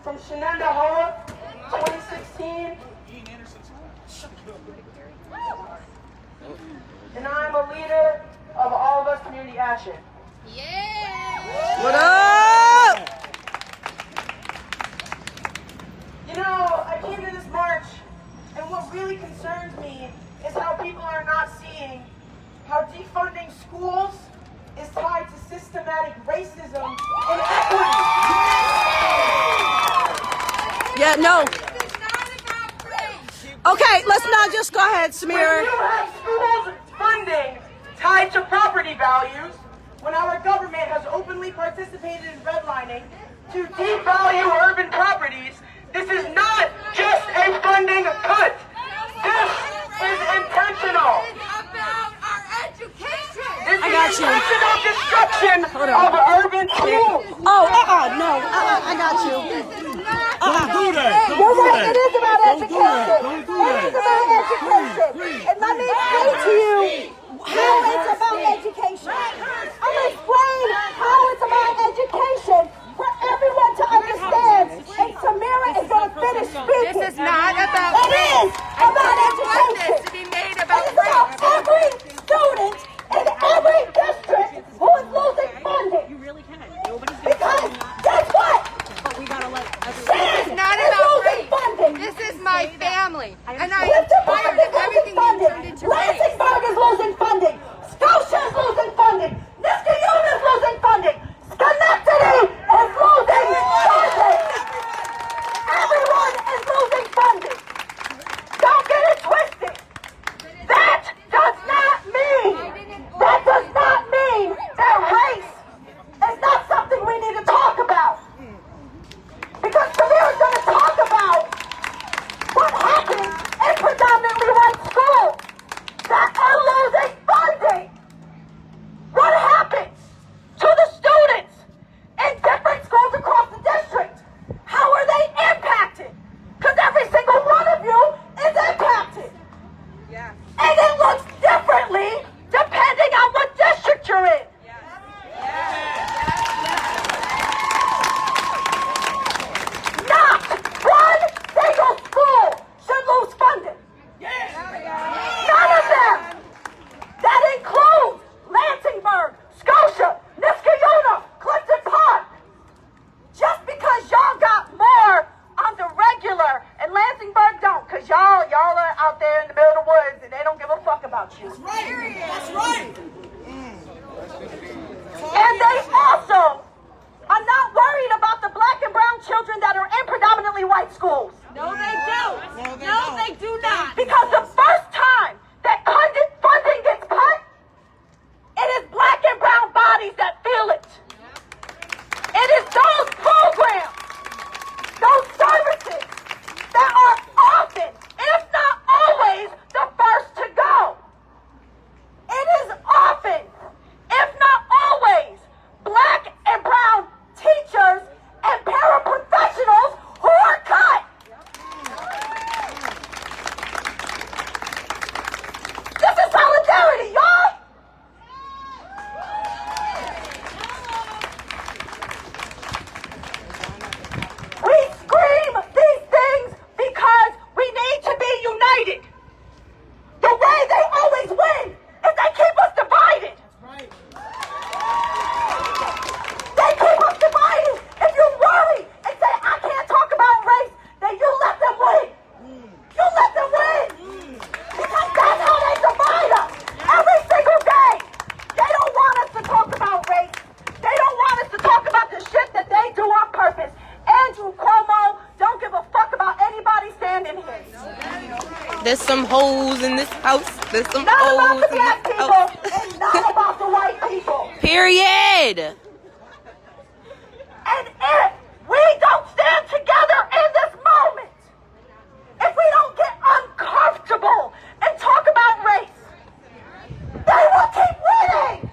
from Shenandoah, 2016. And I'm a leader of All of Us Community Action. Yeah! What up? You know, I came to this march, and what really concerns me is how people are not seeing how defunding schools is tied to systematic racism and equity. Yeah, no. Okay, let's not just go ahead, Samira. When you have schools funding tied to property values, when our government has openly participated in redlining to devalue urban properties, this is not just a funding cut. This is intentional. This is intentional destruction of urban schools. Oh, no, I got you. Don't do that. You're right, it is about education. Don't do It is about education. And let me explain to you how it's about education. I'm going to explain how it's about education for everyone to understand. And Samira is going to finish speaking. This is not about It is about education. to be made It about is about every student in every district who is losing funding. You really can. Nobody's Because guess what? but we gotta let This is not Is about losing race. funding. This is my family. And I am Clifton tired Park of is losing everything being funding. turned into race. Lansingburg is losing funding. Scotia is losing funding. Niskayuna is losing funding. Schenectady is losing funding. Everyone is losing funding. Don't get it twisted. That does not mean that race is not something we need to talk about. Because Samira's going to talk about what happens in predominantly white schools that are losing funding. What happens to the students in different schools across the district? How are they impacted? Because every single one of you is impacted. Yeah. And it looks differently depending on what district you're in. Not one single school should lose funding. None of them. That includes Lansingburg, Scotia, Niskayuna, Clifton Park. Just because y'all got more on the regular and Lansingburg don't, because y'all are out there in the middle of the woods and they don't give a fuck about you. That's right. And they also are not worried about the black and brown children that are in predominantly white schools. No, they don't. No, they do not. Because the first time that funding gets cut, it is black and brown bodies that feel it. It is those programs, those services that are often, if not always, the first to go. It is often, if not always, black and brown teachers and paraprofessionals who are cut. This is solidarity, y'all. We scream these things because we need to be united. The way they always win is they keep us divided. They keep us divided. If you worry and say, I can't talk about race, then you let them win. You let them win. Because that's how they divide us. Every single day. They don't want us to talk about race. They don't want us to talk about the shit that they do on purpose. Andrew Cuomo don't give a fuck about anybody standing here. There's some hoes in this house. There's some Not about hoes the in black this people house. and not about the white people. Period. And if we don't stand together in this moment, if we don't get uncomfortable and talk about race, they will keep winning.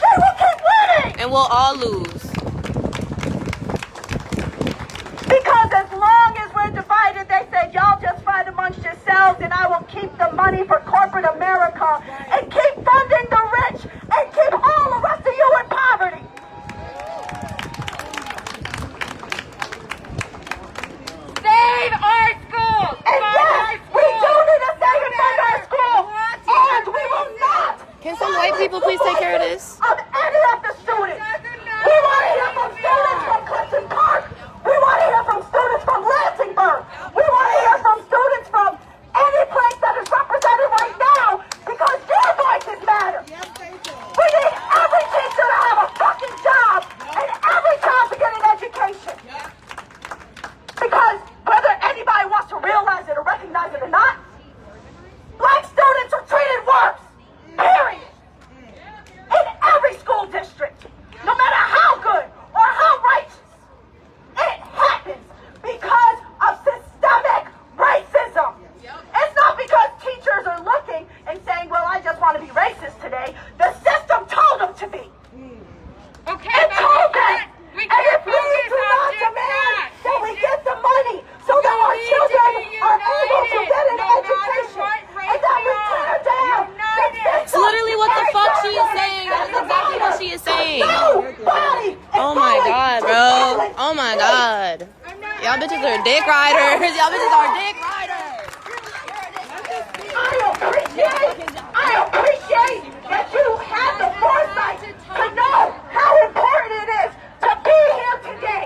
They will keep winning. And we'll all lose. Because as long as we're divided, they said, y'all just fight amongst yourselves and I will keep the money for corporate America and keep funding the rich and keep all the rest of you in poverty. please take care of this? Of any of the students. We want to hear from students from Clifton Park. We want to hear from students from Lansingburg. We want to hear from students from any place that is represented right now because your voices matter. We need every teacher to have a fucking job and every child to get an education. Because whether anybody wants to realize it or recognize it or not, black students are treated worse. Period. In every school district, no matter how good or how righteous. It happens because of systemic racism. It's not because teachers are looking and saying, well, I just want to be racist today. The system told them to be. Okay, It told them. we And if can't we focus do on not just demand that. that we get the money so that our need to children be are able to get an united, no matter education what and that we race we tear are. down United. the It's literally what the system fuck and she is turn saying. it That is exactly what she is saying. Nobody is Oh my going god, to bro. silence Oh my this. god. Y'all bitches are dick riders. Y'all bitches are dick riders. I appreciate that you had the foresight to know how important it is to be here today.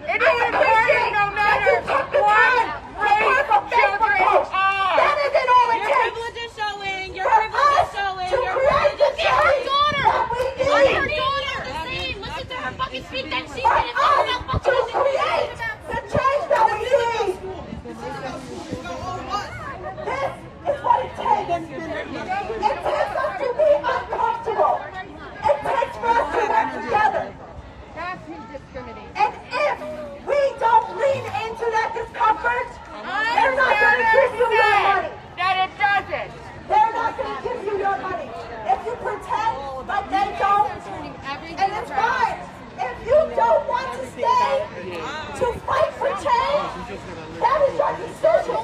It is important no matter what race children are. That isn't all it Your takes privilege is showing. Your for privilege us is showing. to Your create the privilege is showing. change that we need. Her daughter the same. Listen to her fucking speak that she For did it. Fucking us out to fucking create the change that we need. This is what it takes. It takes us to be uncomfortable. It takes for us to work together. That's who's discriminating. And if we don't lean into that discomfort, they're not going to give you your money. That it doesn't. They're not going to give you your money. If you pretend like they don't, and it's fine. If you don't want to stay to fight for change, that is your decision.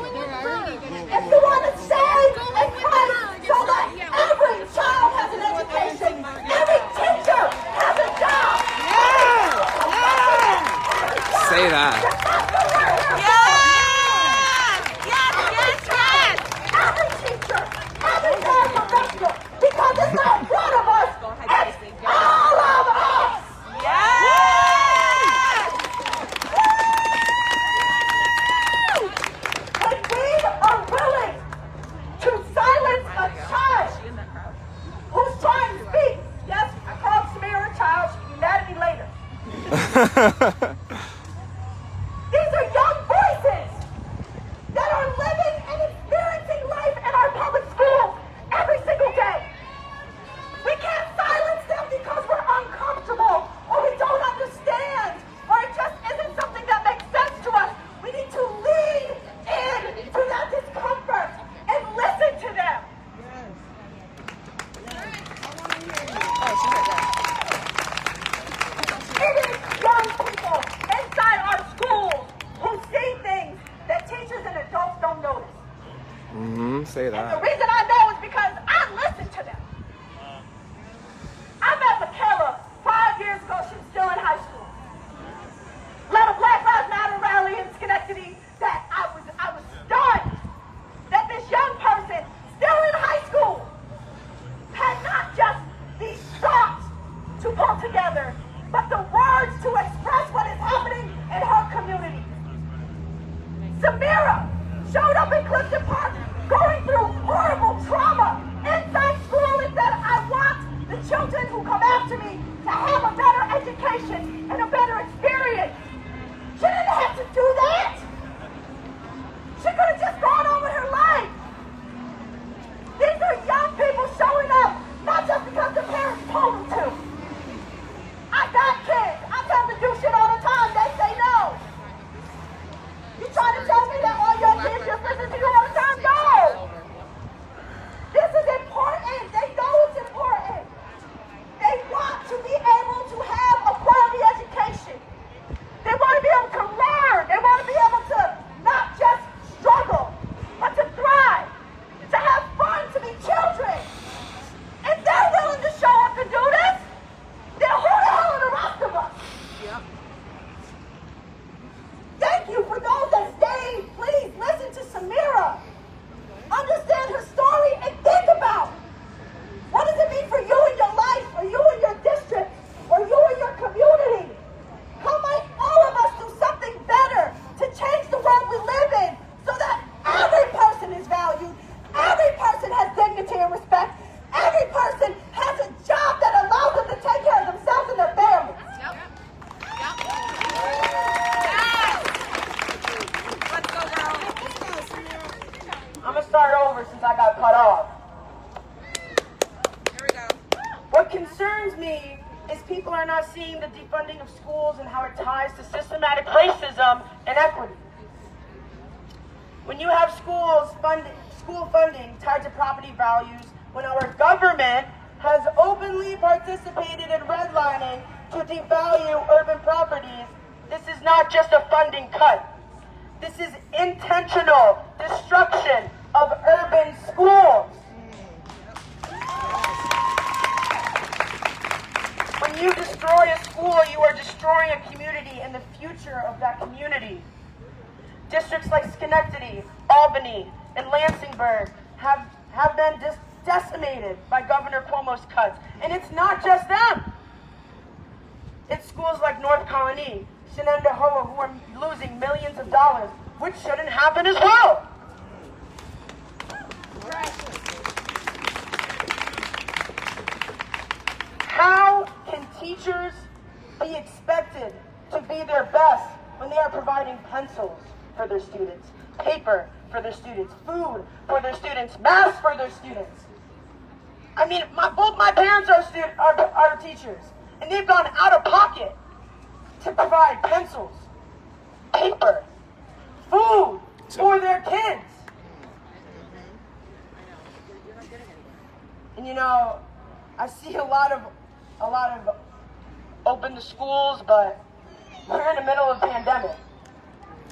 If you want to stay and fight so that every child has an education, every teacher has a job. Say that. Every teacher, every paraprofessional, because it's not one of us, it's all of us. When we are willing to silence a child who's trying to speak, yes, I called Samira a child, she'll be mad at me later. These are young voices that are living and experiencing life in our public schools every single day. We can't silence them because we're uncomfortable or we don't understand or it just isn't something that makes sense to us. We need to lean into that discomfort and listen to them. It is young people inside our schools who see things that teachers and adults don't notice. Say And the that. reason I know is because I listen to them. I met Michaela 5 years ago. She was still in high school. Led a Black Lives Matter rally in Schenectady that I was stunned that this young person, still in high school, had not just the thoughts to pull together, but the words to express what is happening in her community. Samira showed up in Clifton Park going through horrible trauma inside school and said, I want the children who come after me to have a better education and a better experience. She didn't have to do that. She could have just gone on with her life. These are young people showing up, not just because the parents told them to. I got kids. I tell them to do shit all the time. They say no. You trying to tell me that all your kids just listen to you all the time? No. This is important. They know it's important. They want to be able concerns me is people are not seeing the defunding of schools and how it ties to systematic racism and equity. When you have school funding tied to property values, when our government has openly participated in redlining to devalue urban properties, this is not just a funding cut. This is intentional destruction of urban schools. When you destroy a school, you are destroying a community and the future of that community. Districts like Schenectady, Albany, and Lansingburg have been decimated by Governor Cuomo's cuts. And it's not just them. It's schools like North Colony, Shenandoah, who are losing millions of dollars, which shouldn't happen as well. How can teachers be expected to be their best when they are providing pencils for their students, paper for their students, food for their students, masks for their students? I mean, both my parents are teachers, and they've gone out of pocket to provide pencils, paper, food for their kids. And you know, I see a lot of open to schools, but we're in the middle of a pandemic.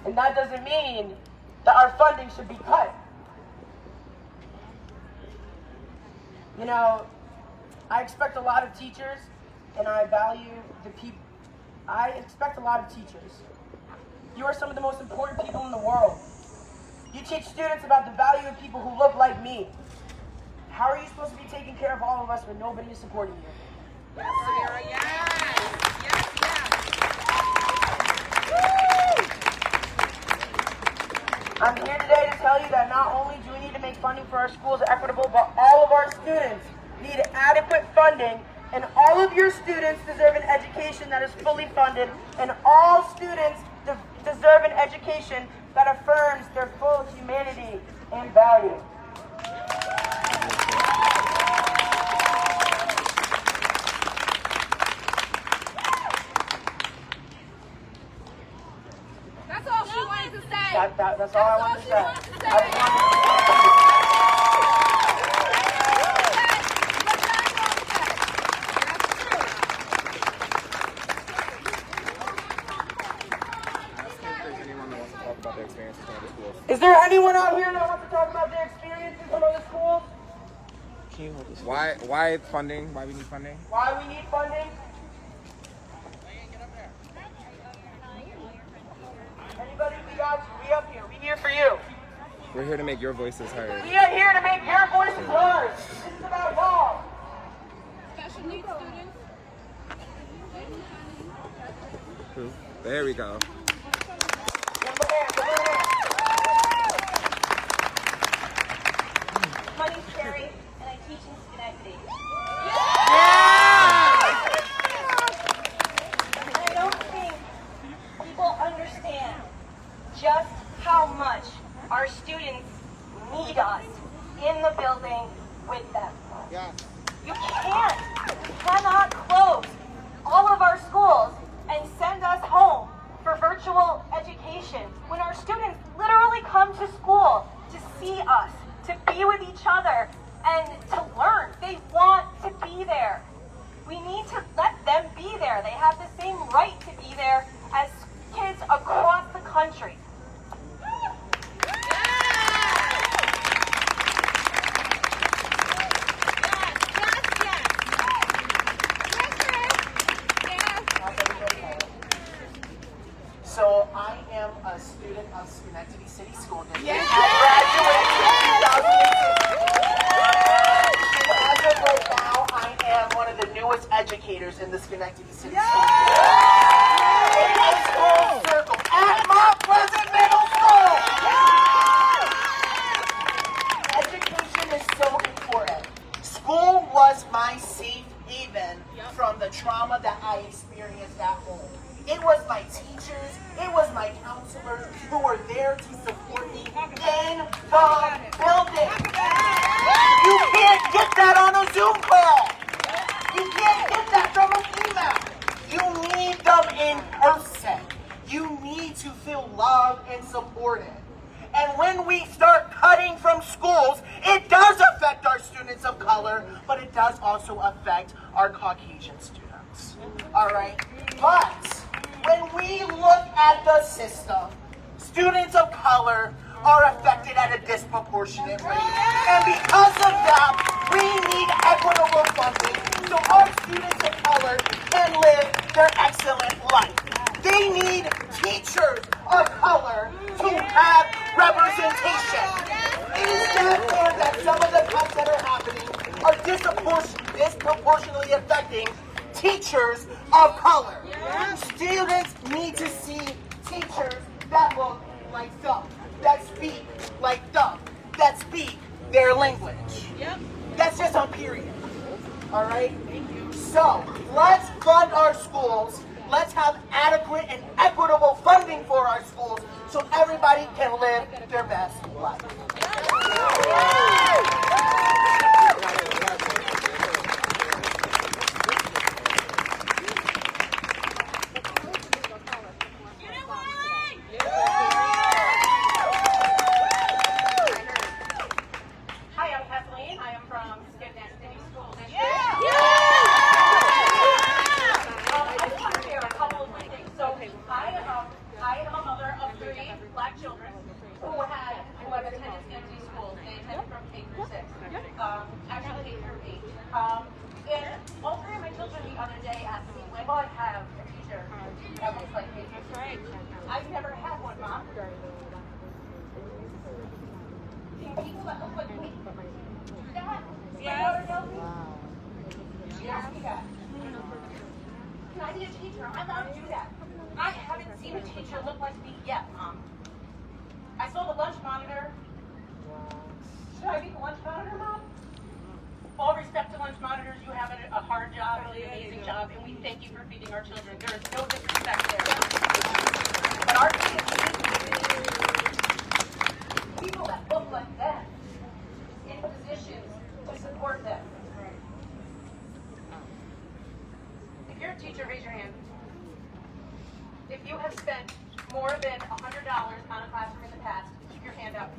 And that doesn't mean that our funding should be cut. You know, I expect a lot of teachers, and I value the people. I expect a lot of teachers. You are some of the most important people in the world. You teach students about the value of people who look like me. How are you supposed to be taking care of all of us when nobody is supporting you? Yes, Sarah, yes. Yes, yes. I'm here today to tell you that not only do we need to make funding for our schools equitable, but all of our students need adequate funding, and all of your students deserve an education that is fully funded, and all students deserve an education that affirms their full humanity and value. That's all she wanted to say. That's all I wanted to say. Is there anyone out here that wants to talk about their experiences in other schools? Can you hold this? Why funding? Why we need funding? Why we need funding? Anybody? We up here. We here for you. We're here to make your voices heard. We are here to make your voices heard. This is about y'all. Special needs students. Who? There we go. My name's Carrie, and I teach in Schenectady. And I don't think people understand just how much our students need us in the building with them. You cannot close all of our schools and send us home for virtual education when our students literally come to school to see us, to be with each other, and to learn. They want to be there. We need to let them be there. They have the same right to be there as kids across the country. So I am a student of Schenectady City School District. Yes. I graduated in 2018. And as of right now, I am one of the newest educators in the Schenectady City School District. In my school circle, at Mount Pleasant Middle School. Education is so important. School was my safe haven from the trauma that I experienced at home. It was my teachers, it was my counselors who were there to support me in the building. You can't get that on a Zoom call. You can't get in person. You need to feel loved and supported. And when we start cutting from schools, it does affect our students of color, but it does also affect our Caucasian students. All right? But when we look at the system, students of color are affected at a disproportionate rate. And because of that, we need equitable funding so our students of color can live their excellent life. They need teachers of color to have representation. It is therefore that some of the cuts that are happening are disproportionately affecting teachers of color. Students need to see teachers that look like them, that speak like them, that speak their language. That's just on period. All right? So, let's fund our schools. Let's have adequate and equitable funding for our schools so everybody can live their best life. Hi, I'm Kathleen. I am from Schenectady School District. I just want to share a couple of things. So I am a mother of 3 black children who have attended Schenectady schools. They attended from K through 6. Actually K through 8. And all 3 of my children the other day asked me, when will I have a teacher that looks like me? I've never had one, Mom. People that look like me. Dad, my daughter knows me. She asked me that. Can I be a teacher? I'm allowed to do that. I haven't seen a teacher look like me yet, Mom. I saw the lunch monitor. Should I be the lunch monitor, Mom? All respect to lunch monitors, you have a hard job, really amazing job, and we thank you for feeding our children. There is no disrespect there. But our kids need people that look like them in positions to support them. If you're a teacher, raise your hand. If you have spent more than $100 on a classroom in the past, keep your hand up.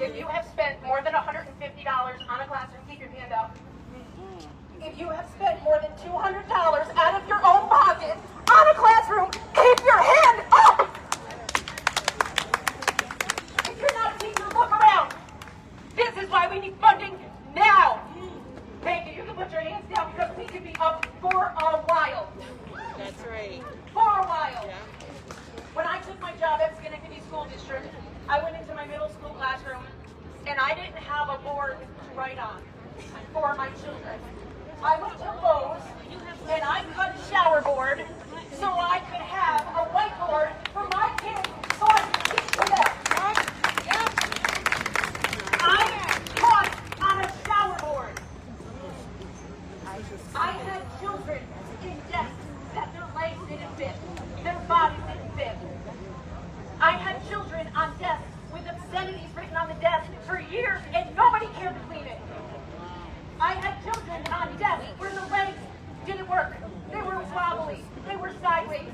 If you have spent more than $150 on a classroom, keep your hand up. If you have spent more than $200 out of your own pocket on a classroom, keep your hand up! If you're not a teacher, look around. This is why we need funding now. Thank you. You can put your hands down because we could be up for a while. That's right. For a while. When I took my job at Schenectady School District, I went into my middle school classroom and I didn't have a board to write on for my children. I went to Lowe's and I cut a shower board so I could have a whiteboard for my kids so I could teach to them. I taught on a shower board. I had children in desks that their legs didn't fit, their bodies didn't fit. I had children on desks with obscenities written on the desk for years and nobody cared to clean it. I had children on desks where the legs didn't work. They were wobbly. They were sideways.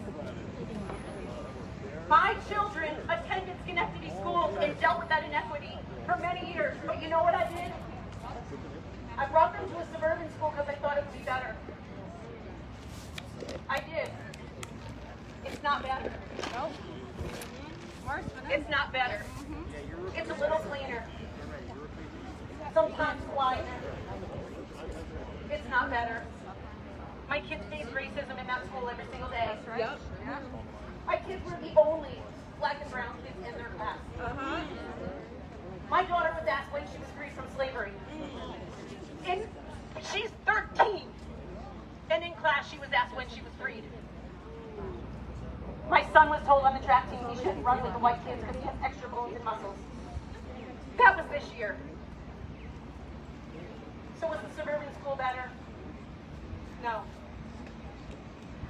My children attended Schenectady schools and dealt with that inequity for many years. But you know what I did? I brought them to a suburban school because I thought it would be better. I did. It's not better. No. It's not better. It's a little cleaner. Sometimes quieter. It's not better. My kids face racism in that school every single day. That's right. Yep. My kids were the only black and brown kids in their class. My daughter was asked when she was freed from slavery. And she's 13. And in class she was asked when she was freed. My son was told on the track team he shouldn't run with the white kids because he has extra bones and muscles. That was this year. So was the suburban school better? No.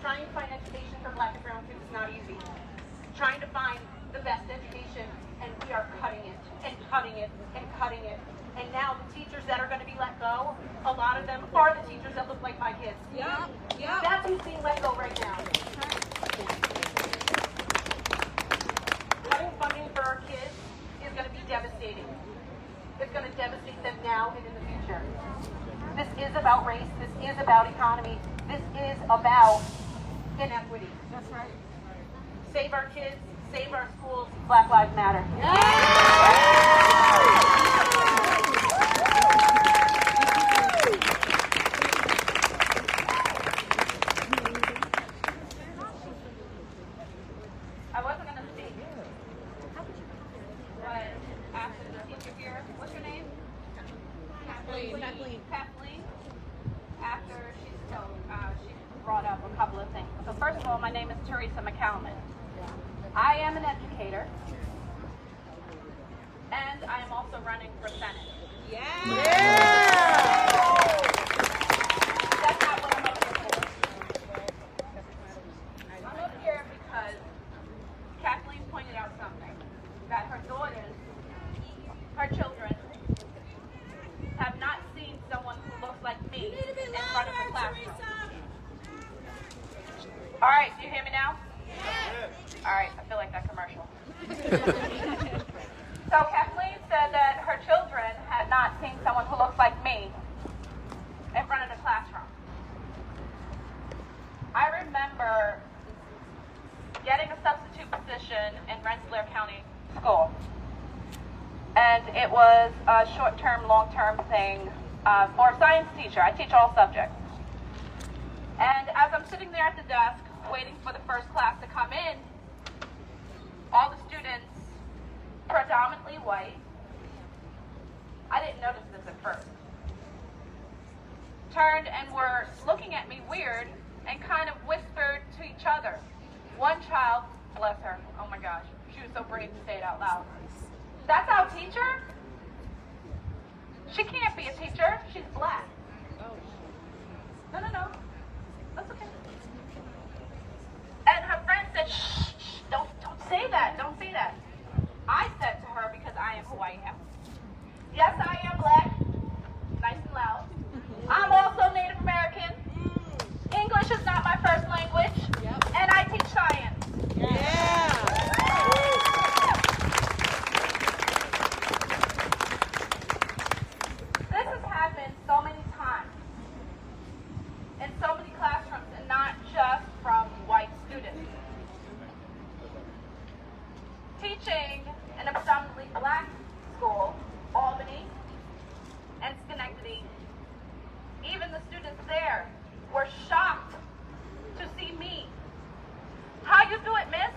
Trying to find education for black and brown kids is not easy. Trying to find the best education, and we are cutting it, and cutting it, and cutting it. And now the teachers that are going to be let go, a lot of them are the teachers that look like my kids. Yeah. That's who's being let go right now. This is about inequity. That's right. Save our kids, save our schools, Black Lives Matter. I wasn't going to speak, but after the teacher here, what's your name? Kathleen. After she brought up a couple of things. So first of all, my name is Teresa McCalman. I am an educator, and I am also running for Senate. That's not what I'm up here for. I'm up here because Kathleen pointed out something, that her daughters, her children, have not seen someone who looks like me in front of the classroom. All right, do you hear me now? All right, I feel like that commercial. So Kathleen said that her children had not seen someone who looks like me in front of the classroom. I remember getting a substitute position in Rensselaer County School. And it was a short-term, long-term thing for a science teacher. I teach all subjects. And as I'm sitting there at the desk, waiting for the first class to come in, all the students, predominantly white, I didn't notice this at first, turned and were looking at me weird and kind of whispered to each other. One child, bless her, oh my gosh, she was so brave to say it out loud. That's our teacher? She can't be a teacher. She's black. No. That's okay. And her friend said, shh, don't say that. Don't say that. I said to her, because I am who I am. Yes, I am black. Nice and loud. I'm also Native American. English is not my first language. And I teach science. This has happened so many times in so many classrooms, and not just from white students. Teaching in a predominantly black school, Albany and Schenectady, even the students there were shocked to see me. How you do it, miss?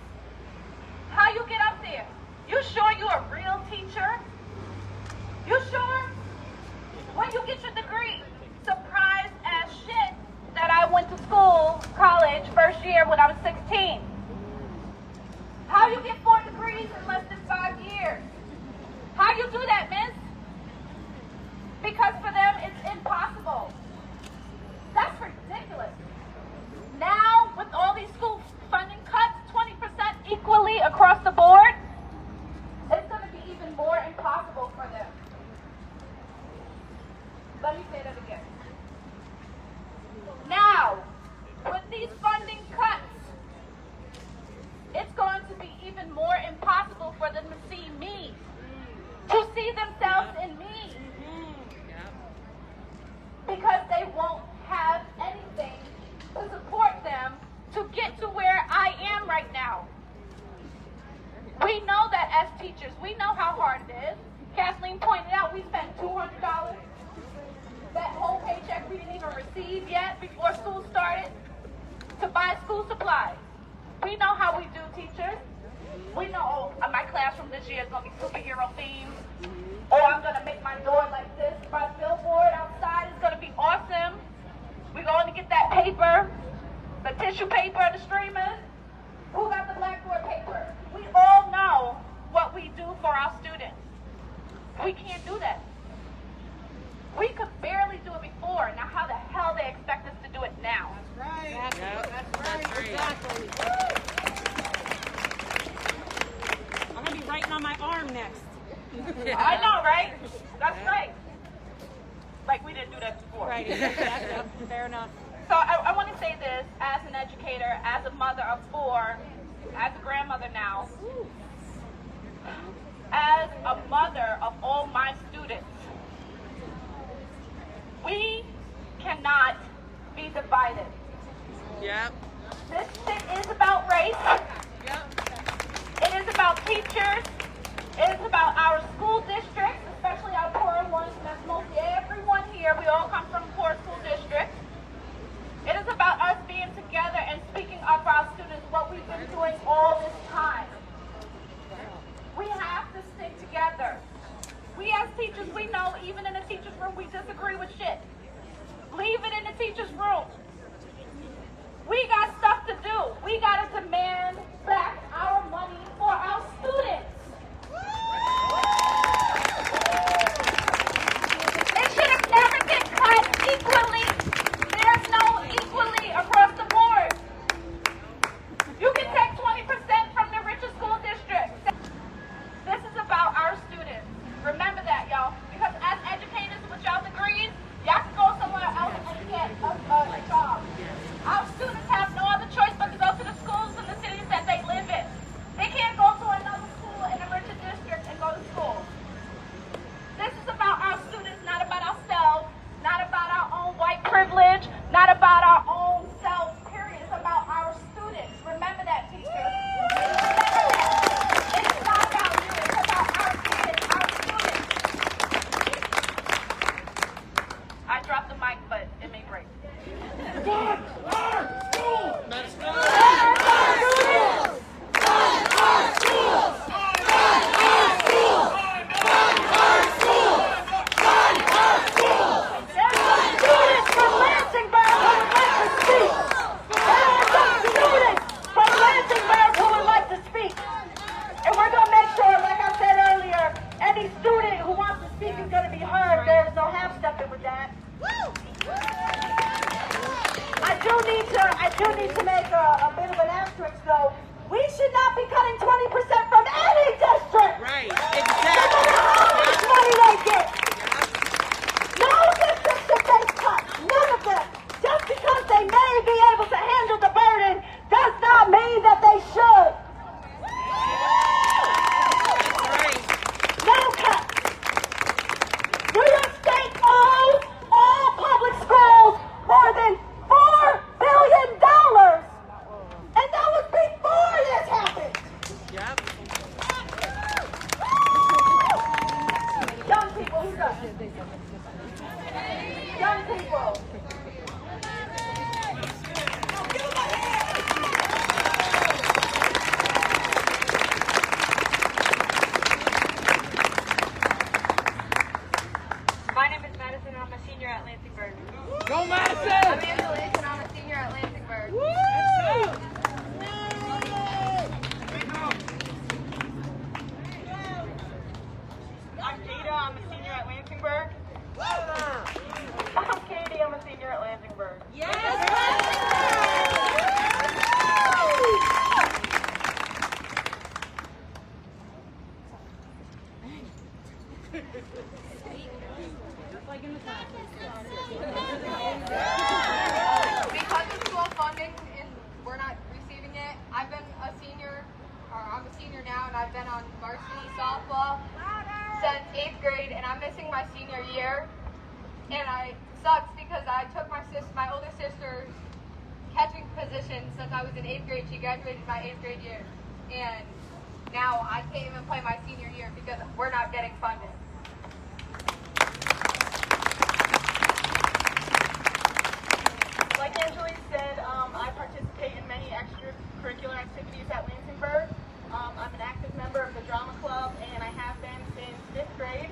How you get up there? You sure you're a real teacher? You sure? When you get your degree? Surprised as shit that I went to school, college, first year when I was 16. How you get 4 degrees in less than 5 years? How you do that, miss? Because for them, it's impossible. That's ridiculous. Now, with all these school funding cuts, 20% equally across the board, it's going to be even more impossible for them. Let me say that again. Now, with these funding cuts, it's going to be even more impossible for them to see me, to see themselves in me, because they won't have anything to support them to get to where I am right now. We know that as teachers, we know how hard it is. Kathleen pointed out we spent $200. That whole paycheck we didn't even receive yet before school started to buy school supplies. We know how we do, teachers. We know, oh, my classroom this year is going to be superhero themed. Or I'm going to make my door like this. My billboard outside is going to be awesome. We're going to get that paper, the tissue paper, the streamers. Who got the blackboard paper? We all know what we do for our students. We can't do that. We could barely do it before. Now how the hell they expect us to do it now? That's right. That's right. Exactly. I'm going to be writing on my arm next. I know, right? That's right. Like we didn't do that before. Right. Yep. Fair enough. So I want to say this, as an educator, as a mother of 4, as a grandmother now, as a mother of all my students, we cannot be divided. Yep. This shit is about race. It is about teachers. It is about our school districts, especially our poorer ones. And that's mostly everyone here. We all come from poor school districts. It is about us being together and speaking up for our students, what we've been doing all this time. We have to stick together. We as teachers, we know even in the teacher's room, we disagree with shit. Leave it in the teacher's room. We got stuff to do. We got to demand back our money for our students. It should have never been cut equally. There's no equally across the board. You can take 20% from the richest school districts. This is about our students. Remember that, y'all. Because as educators with y'all degrees, y'all can go somewhere else and get a job. Our students have no other choice but to go to the schools in the cities that they live in. They can't go to another school in a richer district and go to school. This is about our students, not about ourselves, not about our own white privilege, not about our own selves, period. It's about our students. Remember that, teachers. Remember that. It's not about you. It's about our kids, our students. I dropped the mic, but it may break. I do need to make a bit of an asterisk, though. We should not be cutting 20% from any district. Right. No matter how much money they get. No district should face cuts. None of them. Just because they may be able to handle the burden does not mean that they should. No cuts. New York State owes all public schools more than $4 billion. And that was before this happened. Yep. Young people, who's up? Young people. My name is Madison and I'm a senior at Lansingburg. Go Madison! I'm Angela Ace and I'm a senior at Lansingburg. I'm Jada, I'm a senior at Lansingburg. I'm Katie, I'm a senior at Lansingburg. Because of school funding and we're not receiving it, I've been a senior, or I'm a senior now, and I've been on varsity softball since 8th grade, and I'm missing my senior year. And it sucks because I took my older sister's catching position since I was in 8th grade. She graduated my 8th grade year. And now I can't even play my senior year because we're not getting funded. Like Angelique said, I participate in many extracurricular activities at Lansingburg. I'm an active member of the drama club, and I have been since 5th grade.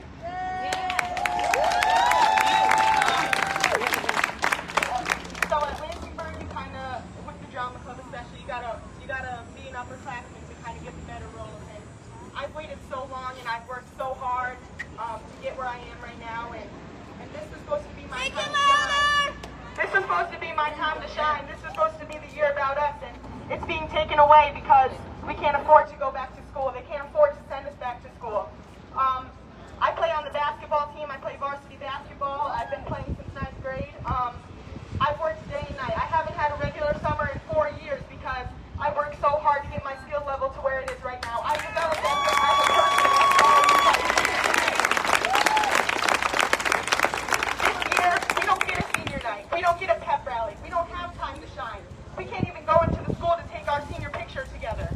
So at Lansingburg, you kind of, with the drama club especially, you gotta be an upperclassman to kind of get the better roles. And I've waited so long, and I've worked so hard to get where I am right now. And this was supposed to be my time to shine. This was supposed to be my time to shine. This was supposed to be the year about us, and it's being taken away because we can't afford to go back to school. They can't afford to send us back to school. I play on the basketball team. I play varsity basketball. I've been playing since 9th grade. I've worked day and night. I haven't had a regular summer in 4 years because I worked so hard to get my skill level to where it is right now. I developed that as a person. This year, we don't get a senior night. We don't get a pep rally. We don't have time to shine. we can't even go into the school to take our senior picture together.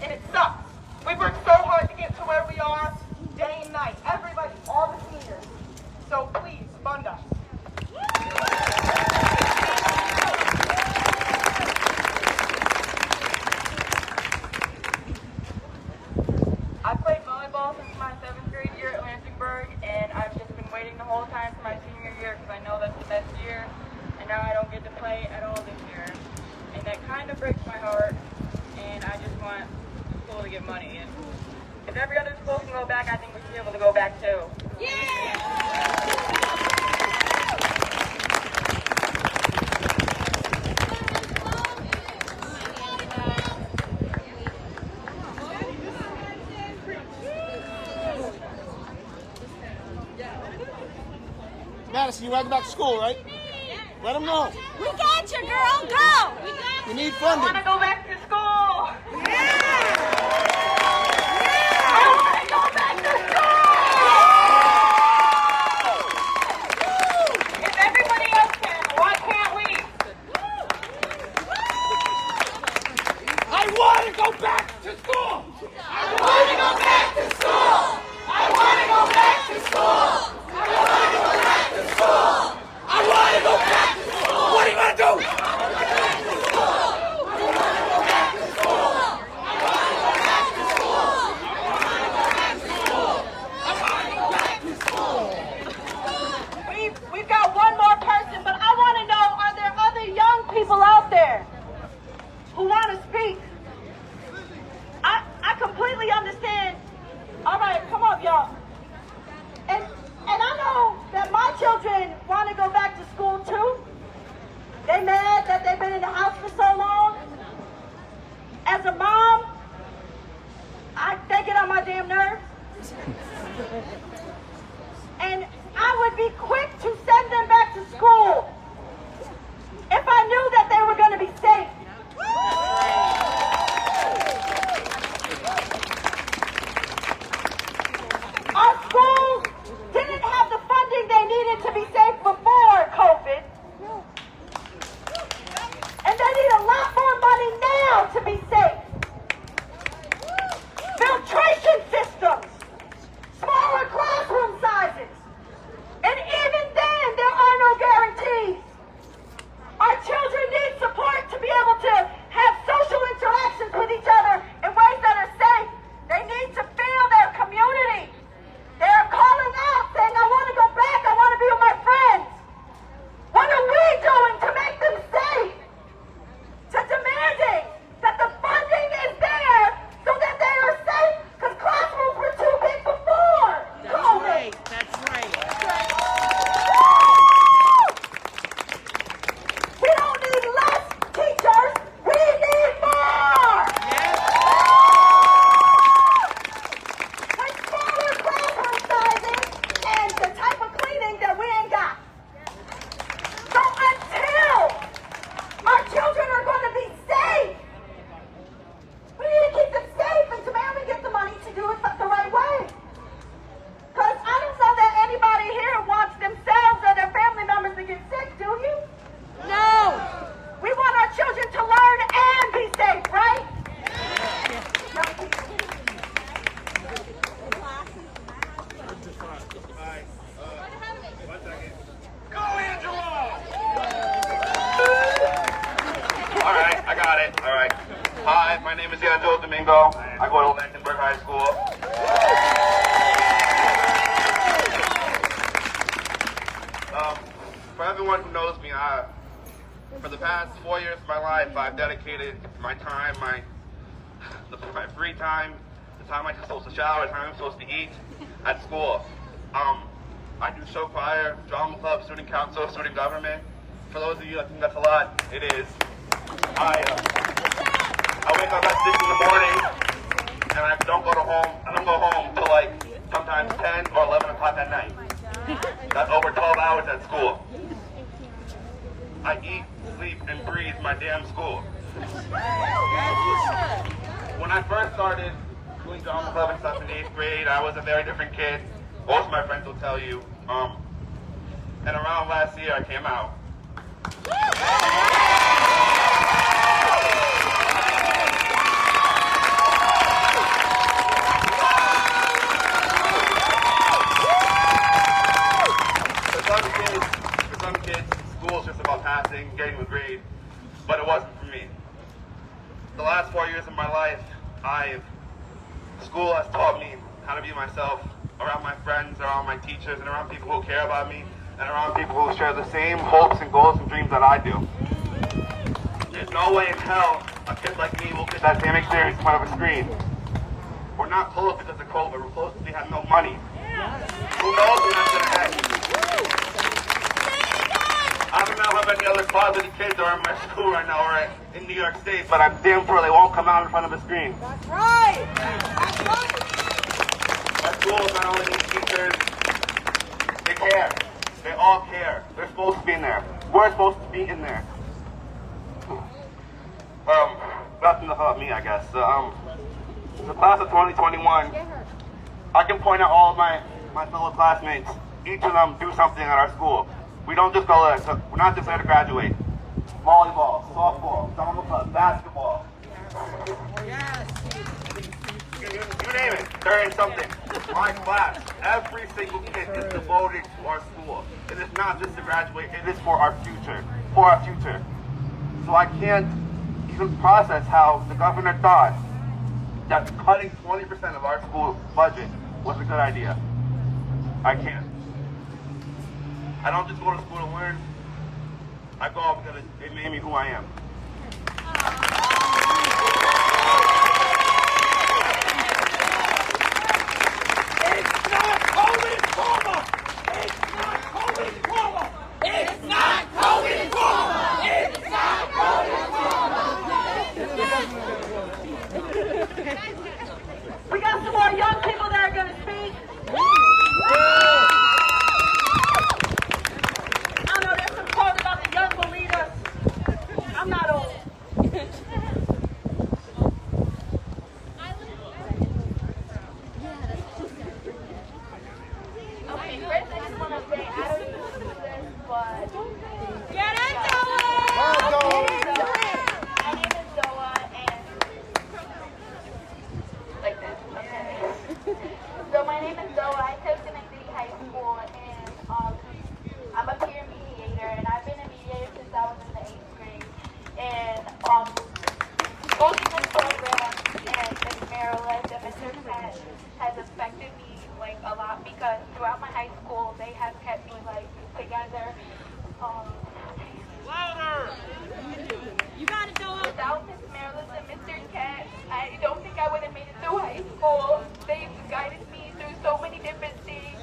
And it sucks. We've worked so hard to get to where we are, day and night. Everybody, all the seniors. So please, fund us. I played volleyball since my 7th grade year at Lansingburg, and I've just been waiting the whole time for my senior year because I know that's the best year, and now I don't get to play at all this year. And that kind of breaks my heart, and I just want school to get money. And if every other school can go back, I think we should be able to go back too. Madison, you want to go back to school, right? Let them know. We got you, girl. Go. We need I funding. want to go back to school. If everybody else can, why can't we? I want to go back to school. I want to go back to school. I want to go back to school. I want to go back to school. I want to go back to school. What do you want to do? We've got one more person, but I want to know, are there other young people out there who want to speak? I completely understand. All right, come on, y'all. And I know that my children want to go back to school too. They mad that they've been in the house for so long. As a mom, they get on my damn nerves. And I would be quick to send them back to school if I knew that they were going to be safe. Our schools didn't have the funding they needed to be safe before COVID. And they need a lot more money now to be safe. Filtration systems, smaller classroom sizes. And even then, there are no guarantees. Our children need support to be able to have social interactions with each other in ways that are safe. They need to feel their community. They're calling out saying, I want to go back, I want to be with my friends. What are we doing to make them safe? To demanding that the funding is there so that they are safe, because classrooms were too big before COVID. That's right. We don't need less teachers, we need more. With smaller classroom sizes and the type of cleaning that we ain't got. So until our children are going to be safe, we need to keep them safe until we get the money to do it the right way. Because I don't know that anybody here wants themselves or their family members to get sick, do you? No. We want our children to learn and be safe, right? Go, Angela! All right, I got it. All right. Hi, my name is Angelo Domingo. I go to Lansingburg High School. For everyone who knows me, for the past 4 years of my life, I've dedicated my time, my free time, the time I'm supposed to shower, the time I'm supposed to eat at school. I do show choir, drama club, student council, student government. For those of you that think that's a lot, it is. I wake up at 6 in the morning, and I don't go home till like sometimes 10 or 11 o'clock at night. That's over 12 hours at school. I eat, sleep, and breathe my damn school. When I first started doing drama club and stuff in 8th grade, I was a very different kid. Most of my friends will tell you. And around last year, I came out. grade, but it wasn't for me. The last 4 years of my life, school has taught me how to be myself around my friends, around my teachers, and around people who care about me, and around people who share the same hopes and goals and dreams that I do. There's no way in hell a kid like me will get that same experience in front of a screen. We're not closed because of COVID. We're closed because we have no money. Who knows when that's going to end? I don't know how many other closeted kids are in my school right now or in New York State, but I'm damn sure they won't come out in front of a screen. That's right. That's right. Our schools not only need teachers, they care. They all care. They're supposed to be in there. We're supposed to be in there. Nothing about me, I guess. The class of 2021, I can point out all of my fellow classmates. Each of them do something at our school. We don't just go there. We're not just there to graduate. Volleyball, softball, drama club, basketball. Yes. You name it. They're in something. My class, every single kid is devoted to our school. It is not just to graduate. It is for our future. For our future. So I can't even process how the governor thought that cutting 20% of our school budget was a good idea. I can't. I don't just go to school to learn. I go because it made me who I am. It's not COVID trauma! It's not COVID trauma! It's not COVID trauma! It's not COVID trauma! We got some more young people that are going to speak. I know there's some quote about the young will lead us. I'm not old. Okay, first I just want to say I don't even do this, but Get into it! my name is Zoa, and like this. Okay. So my name is Zoa. I attend City High School, and I'm a peer mediator, and I've been a mediator since I was in the 8th grade. And going through this program and in Maryland, the mentorship has affected me like a lot because throughout my high school they have kept me like together. Louder! You got it, Noah. Without Miss Maryland and Mr. Cat, I don't think I would have made it through high school. They've guided me through so many different things,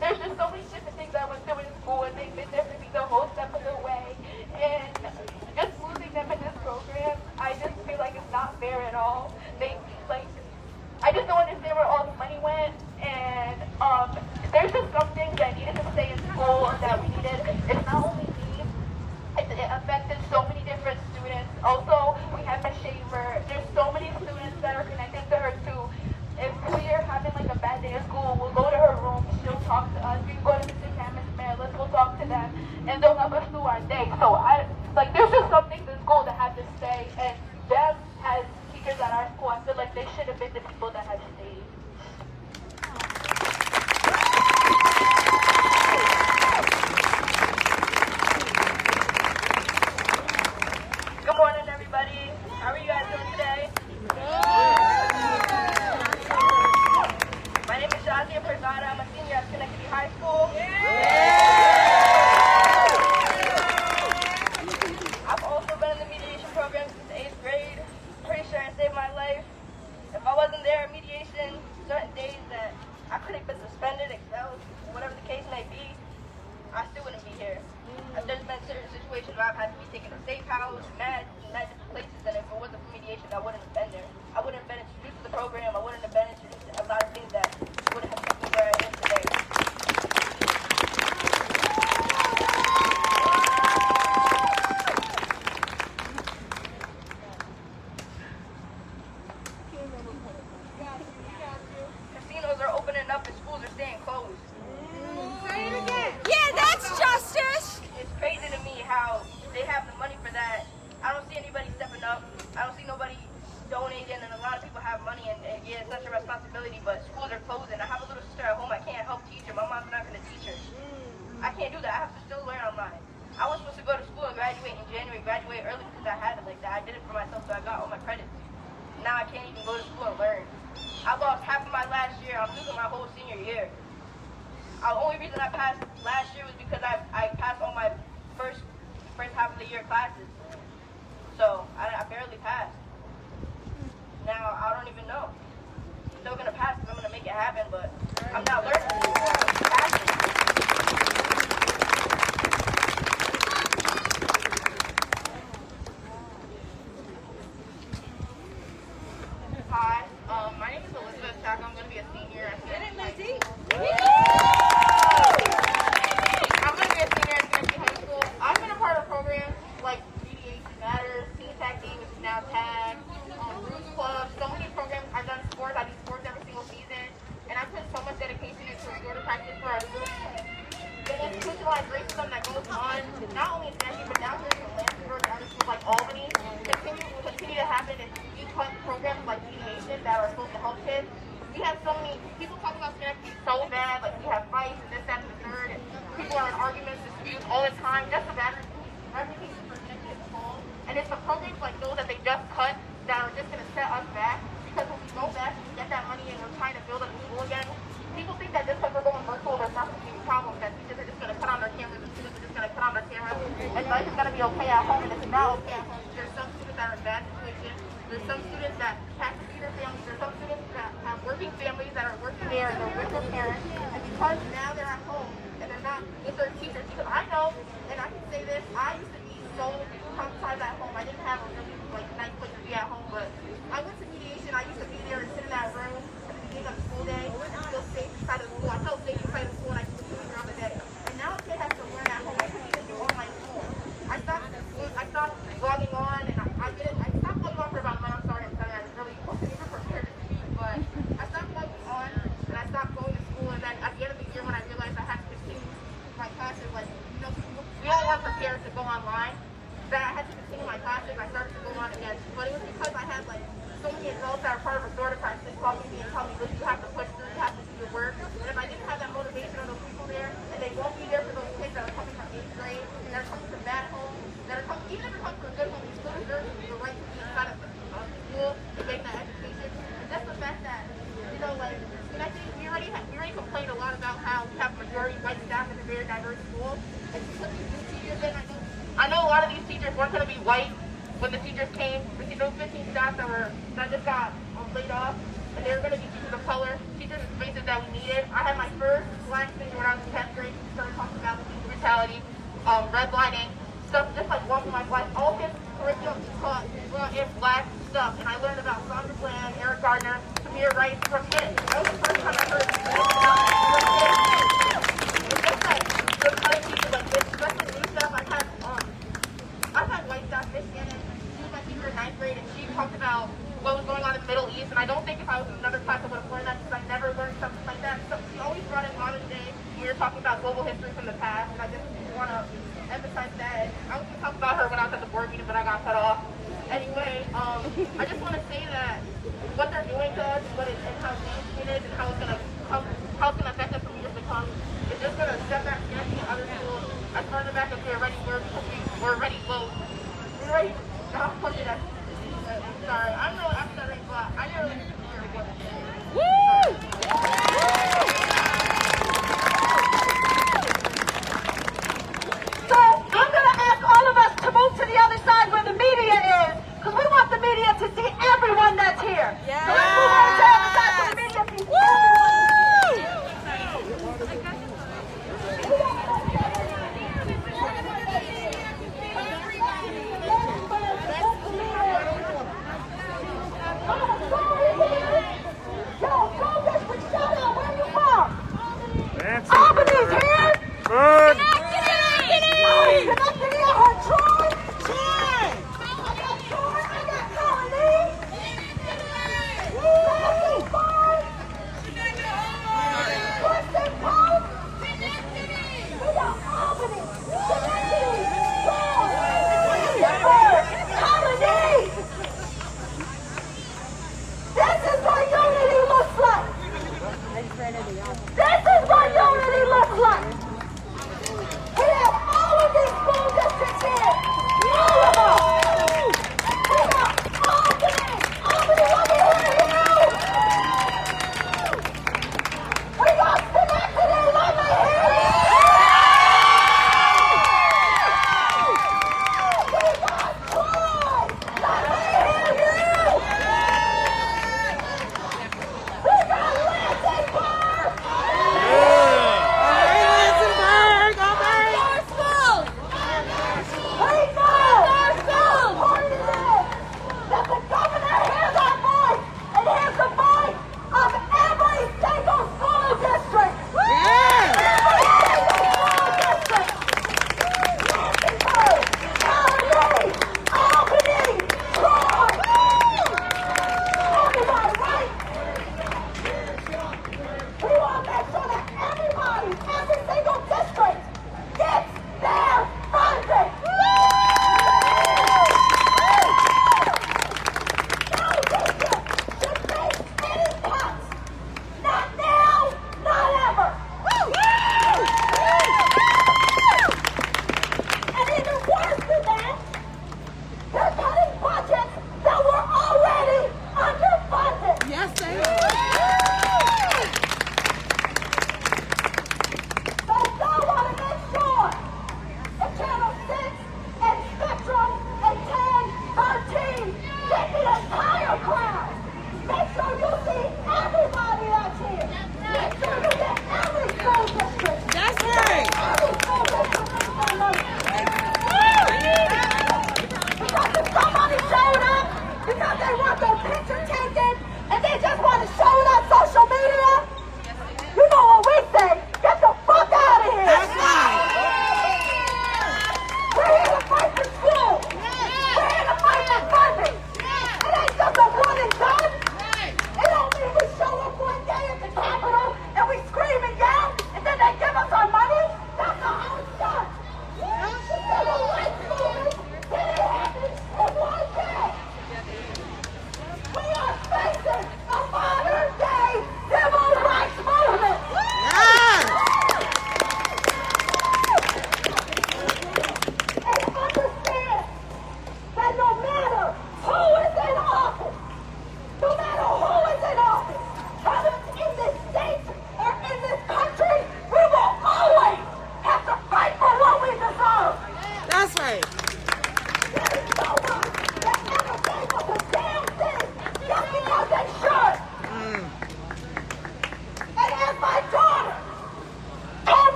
there's just so many different things I went through in school, and they've been there for me the whole step of the way. And just losing them in this program, I just feel like it's not fair at all. I just don't understand where all the money went, and there's just some things that needed to stay in school that we needed. It's not only me, it affected so many different students. Also, we have Miss Shaver. There's so many students that are connected to her too. If we're having like a bad day at school, we'll go to her room, she'll talk to us. We can go to Mr. Cam, Miss Maryland, we'll talk to them, and they'll help us through our day. So there's just some things in school that have to stay, and them as teachers at our school, I feel like they should have been the people that had stayed. Good morning, everybody. How are you guys doing today? My name is Shazia Perzada. I'm a senior at Schenectady High School. I've also been in the mediation program since 8th grade. Pretty sure it saved my life. If I wasn't there at mediation, certain days that I could have been suspended, expelled, whatever the case may be, I still wouldn't be here. There's been certain situations where I've had to be taken to safe house, mad different places, and if it wasn't for mediation, I wouldn't have been there. I wouldn't have been introduced to the program. I wouldn't have been introduced to a lot of things that would have kept me where I am today. Casinos are opening up and schools are staying closed. Say it again. Yeah, that's justice. It's crazy to me how they have the money for that. I don't see anybody stepping up. I don't see nobody donating, and a lot of people have money, and yeah, it's such a responsibility, but schools are closing. I have a little sister at home. I can't help teach her. My mom's not going to teach her. I can't do that. I have to still learn online. I was supposed to graduate in January, graduate early because I had it like that. I did it for myself, so I got all my credits. Now I can't even go to school and learn. I lost half of my last year. I'm losing my whole senior year. The only reason I passed last year was because I passed all my first half of the year classes. So I barely passed. Now I don't even know. I'm still gonna pass because I'm gonna make it happen, but I'm not learning. Hi, my name is Elizabeth Chaka. I'm gonna be a senior at CNC High School. I'm gonna be a senior at CNC High School. I've been a part of programs like Mediation Matters, Teen Tag Team, which is now Tag, Roots Club, so many programs. I've done sports. I do sports every single season, and I put so much dedication into restorative practice for our students. The institutionalized racism that goes on, not only in Sandy, but down here in Lansingburg and other schools like Albany, continue to happen in cut programs like mediation that are supposed to help kids. We have so many people talk about Schenectady so bad, like we have fights and this, that, and the third, and people are in arguments, disputes all the time. That's a bad reputation for Schenectady as a whole. And it's the programs like those that they just cut that are just going to set us back. Because when we go back and we get that money and we're trying to build a school again, people think that just because we're going virtual, there's not going to be a problem. That teachers are just going to cut on their cameras, and students are just going to cut on their cameras, and life is going to be okay at home. And it's not okay at home. There's some students that are in bad situations. There's some students that have to feed their families. There's some students that have working families that are working there and they're with their parents. And because now they're at home and they're not with their teachers, because I know, and I can say this, I used to be so traumatized at home. I didn't have a really nice place to be at home, but I went to mediation. I used to be there and sit in that room at the beginning of the school day. I feel safe inside of the school. I felt safe inside of the school, and I could do it throughout the day. And now a kid has to learn at home. I couldn't even do online school. I stopped logging on, and I stopped logging on for about a month. I'm sorry, I wasn't even prepared to speak, but I stopped logging on, and I stopped going to school, and then at the end of the year when I realized I had to continue my classes, like, we all weren't prepared to go online, that I had to continue my classes. I started to go on again, but it was because I had so many adults that are part of restorative practice call me and tell me, look, you have to push through, you have to do your work. And if I didn't have that motivation of those people there, and they won't be there for those kids that are coming from 8th grade, that are coming from bad homes, that are coming, even if they're coming from good homes, you still deserve the right to be inside of the school to make that education. And just the fact that, and I think we already complained a lot about how we have majority white staff in a very diverse school. And we put these new teachers in. I know a lot of these teachers weren't going to be white when the teachers came. Those 15 staff that just got laid off, and they were going to be teachers of color, teachers in spaces that we needed. I had my first black teacher when I was in 10th grade. We started talking about police brutality, redlining, stuff just like walking my life. All his curriculum taught in black stuff, and I learned about Sandra Bland, Eric Gardner, Samir Rice from it. That was the first time I heard it. It's just like the kind of teachers like this, especially new stuff. I've had white staff, Miss Shannon. She was my teacher in 9th grade, and she talked about what was going on in the Middle East, and I don't think if I was in another class I would have learned that because I never learned something like that. So she always brought in modern day. We were talking about global history from the past, and I just want to emphasize that. I was going to talk about her when I was at the board meeting, but I got cut off. Anyway, I just want to say that what they're doing to us, and how dangerous it is, and how it's going to affect us from years to come, is just going to step back against the other schools as further back as we already were, because we're already low. We're already not pushing us. I'm sorry, I'm sorry, but I never really hear what it is. So I'm going to ask all of us to move to the other side where the media is, because we want the media to see everyone that's here. Yeah. So let's move over to the other side so the media can see everyone.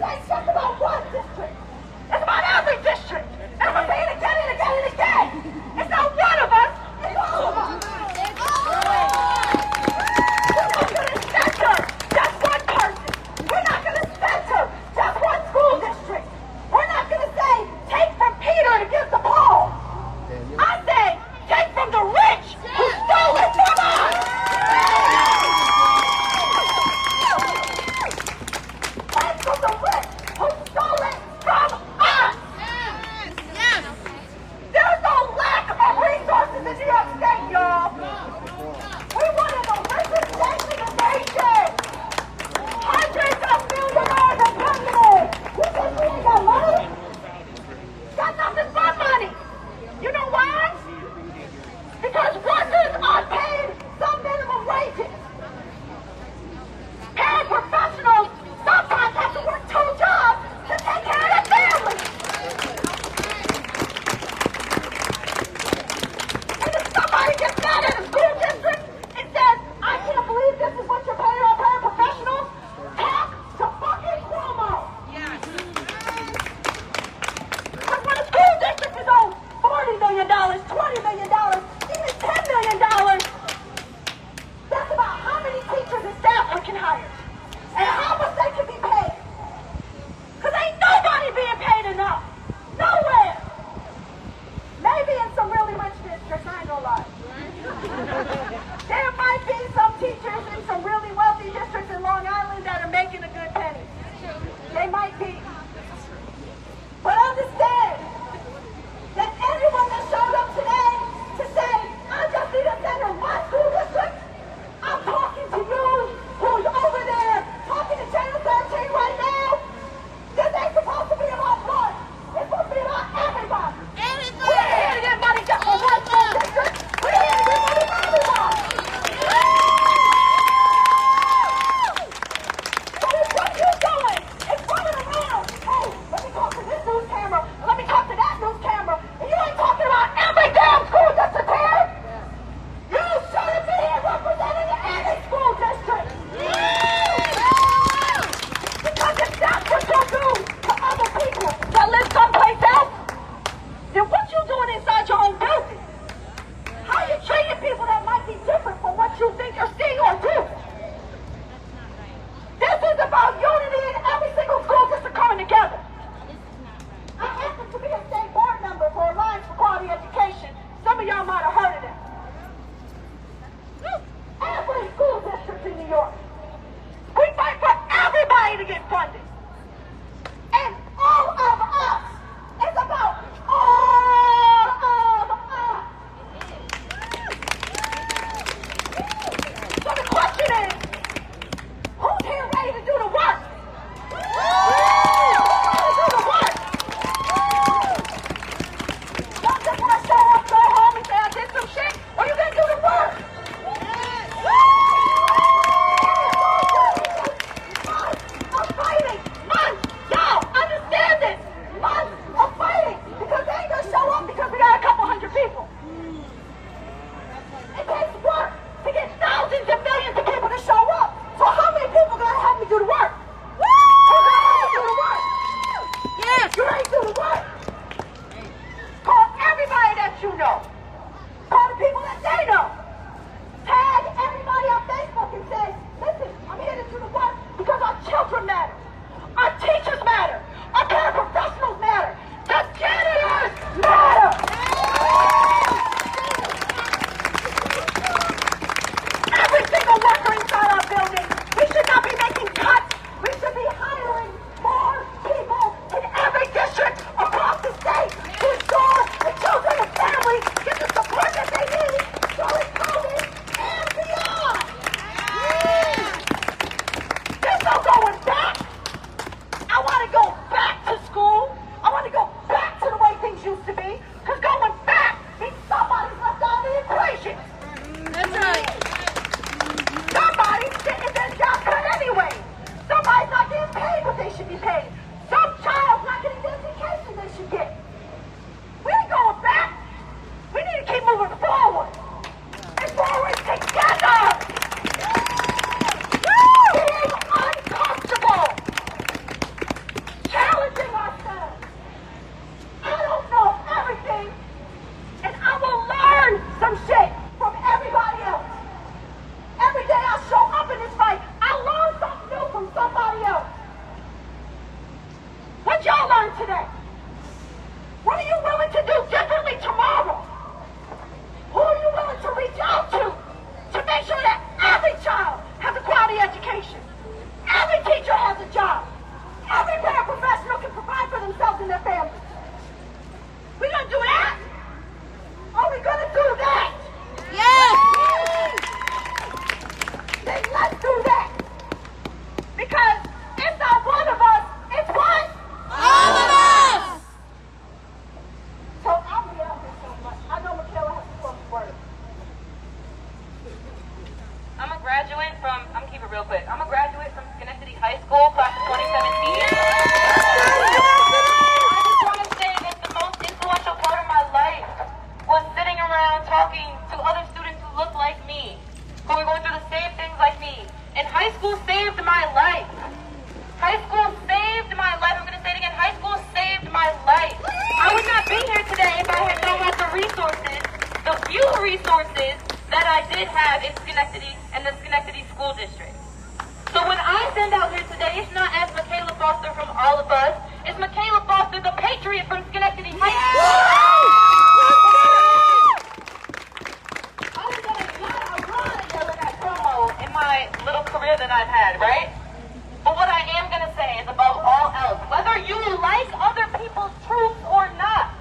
ain't just about one district. It's about every district. And I'm saying it again and again and again. It's not one of us, it's all of us. We're not going to censor just one person. We're not going to censor just one school district. We're not going to say, take from Peter to give to Paul. I say, take from the rich who stole it from us. Take from the rich who stole it from us. There's no lack of resources in New York State, y'all. We're one of the richest states in the nation. Hundreds of millionaires are coming. You think we ain't got money? Got nothing but money. You know why? Because workers are paid some minimum wages. Paraprofessionals sometimes have to work 2 jobs to take care of their families. And if somebody gets mad at a school district and says, I can't believe this is what you're paying our paraprofessionals, talk to fucking Cuomo. Because when a school district is owed $40 million, $20 million, even $10 million, that's about how many teachers and staff we can hire. And how much they can be paid. Because ain't nobody being paid enough. Nowhere. Maybe in some really rich districts, I ain't gonna lie. There might be some teachers in some really wealthy districts in Long Island that are making a good penny. They might be. But understand that anyone that showed up today to say, I just need a center in my school district, I'm talking to you who's over there talking to Channel 13 right now. This ain't supposed to be about one. It's supposed to be about everybody. We're here to get money just for one school district. We're here to get money for everybody. So it's what you're doing. It's running around. Hey, let me talk to this news camera. Let me talk to that news camera. And you ain't talking about every damn school district here. You shouldn't be here representing any school district. Because if that's what you do to other people that live someplace else, then what you doing inside your own building? How you treating people that might be different from what you think or see or do? This is about unity in every single school district coming together. I happen to be a state board member for Alliance for Quality Education. Some of y'all might have heard of them. Every school district in New York. We fight for everybody to get funded. And all of us is about all of us. So the question is, who's here ready to do the work? Who's ready to do the work? Y'all just want to show up, go home and say I did some shit? Or you gonna do the work? Months of fighting! Months! Y'all, understand this! Months of fighting! Because they ain't gonna show up because we got a couple hundred people. It takes work to get thousands and millions of people to show up. So how many people gonna help me do the work? Who's gonna help me do the work? Yeah, you ready to do the work? Call everybody that you know. Call the people that they know. Tag everybody on Facebook and say, listen, I'm here to do the work because our children matter. Our teachers matter. Our paraprofessionals matter. The janitors matter. Every single worker inside our building, we should not be making cuts. We should be hiring more people in every district across the state to ensure the children and families get the support that they need during COVID and beyond. There's no going back. I want to go back to school. I want to go back to the way things used to be. Because going back means somebody's left out of the equation. That's right. Somebody's getting their job cut anyway. Somebody's not getting paid what they should be paid. Some child's not getting the education they should get. We ain't going back. We need to keep moving forward. And forward together. Being uncomfortable. today? What are you willing to do differently tomorrow? Who are you willing to reach out to make sure that every child has a quality education? Every teacher has a job. Every paraprofessional can provide for themselves and their families. We gonna do that? Are we gonna do that? Yes! Then let's do that. Because it's not one of us, it's what? All of us! So I'll be out here so much. I know Michaela has to close the word. I'm a graduate from, I'm keep it real quick. I'm a graduate from Schenectady High School, class of 2017. I just want to say that the most influential part of my life was sitting around talking to other students who look like me, who were going through the same things like me. And high school saved my life. High school saved my life. I'm going to say it again. High school saved my life. I would not be here today if I had not had the resources, the few resources that I did have in Schenectady and the Schenectady School District. So when I send out here today, it's not as Michaela Foster from all of us. It's Michaela Foster, the patriot from Schenectady High School. I was going to yell that promo in my little career that I've had, right? But what I am going to say is above all else, whether you like other people's truths or not,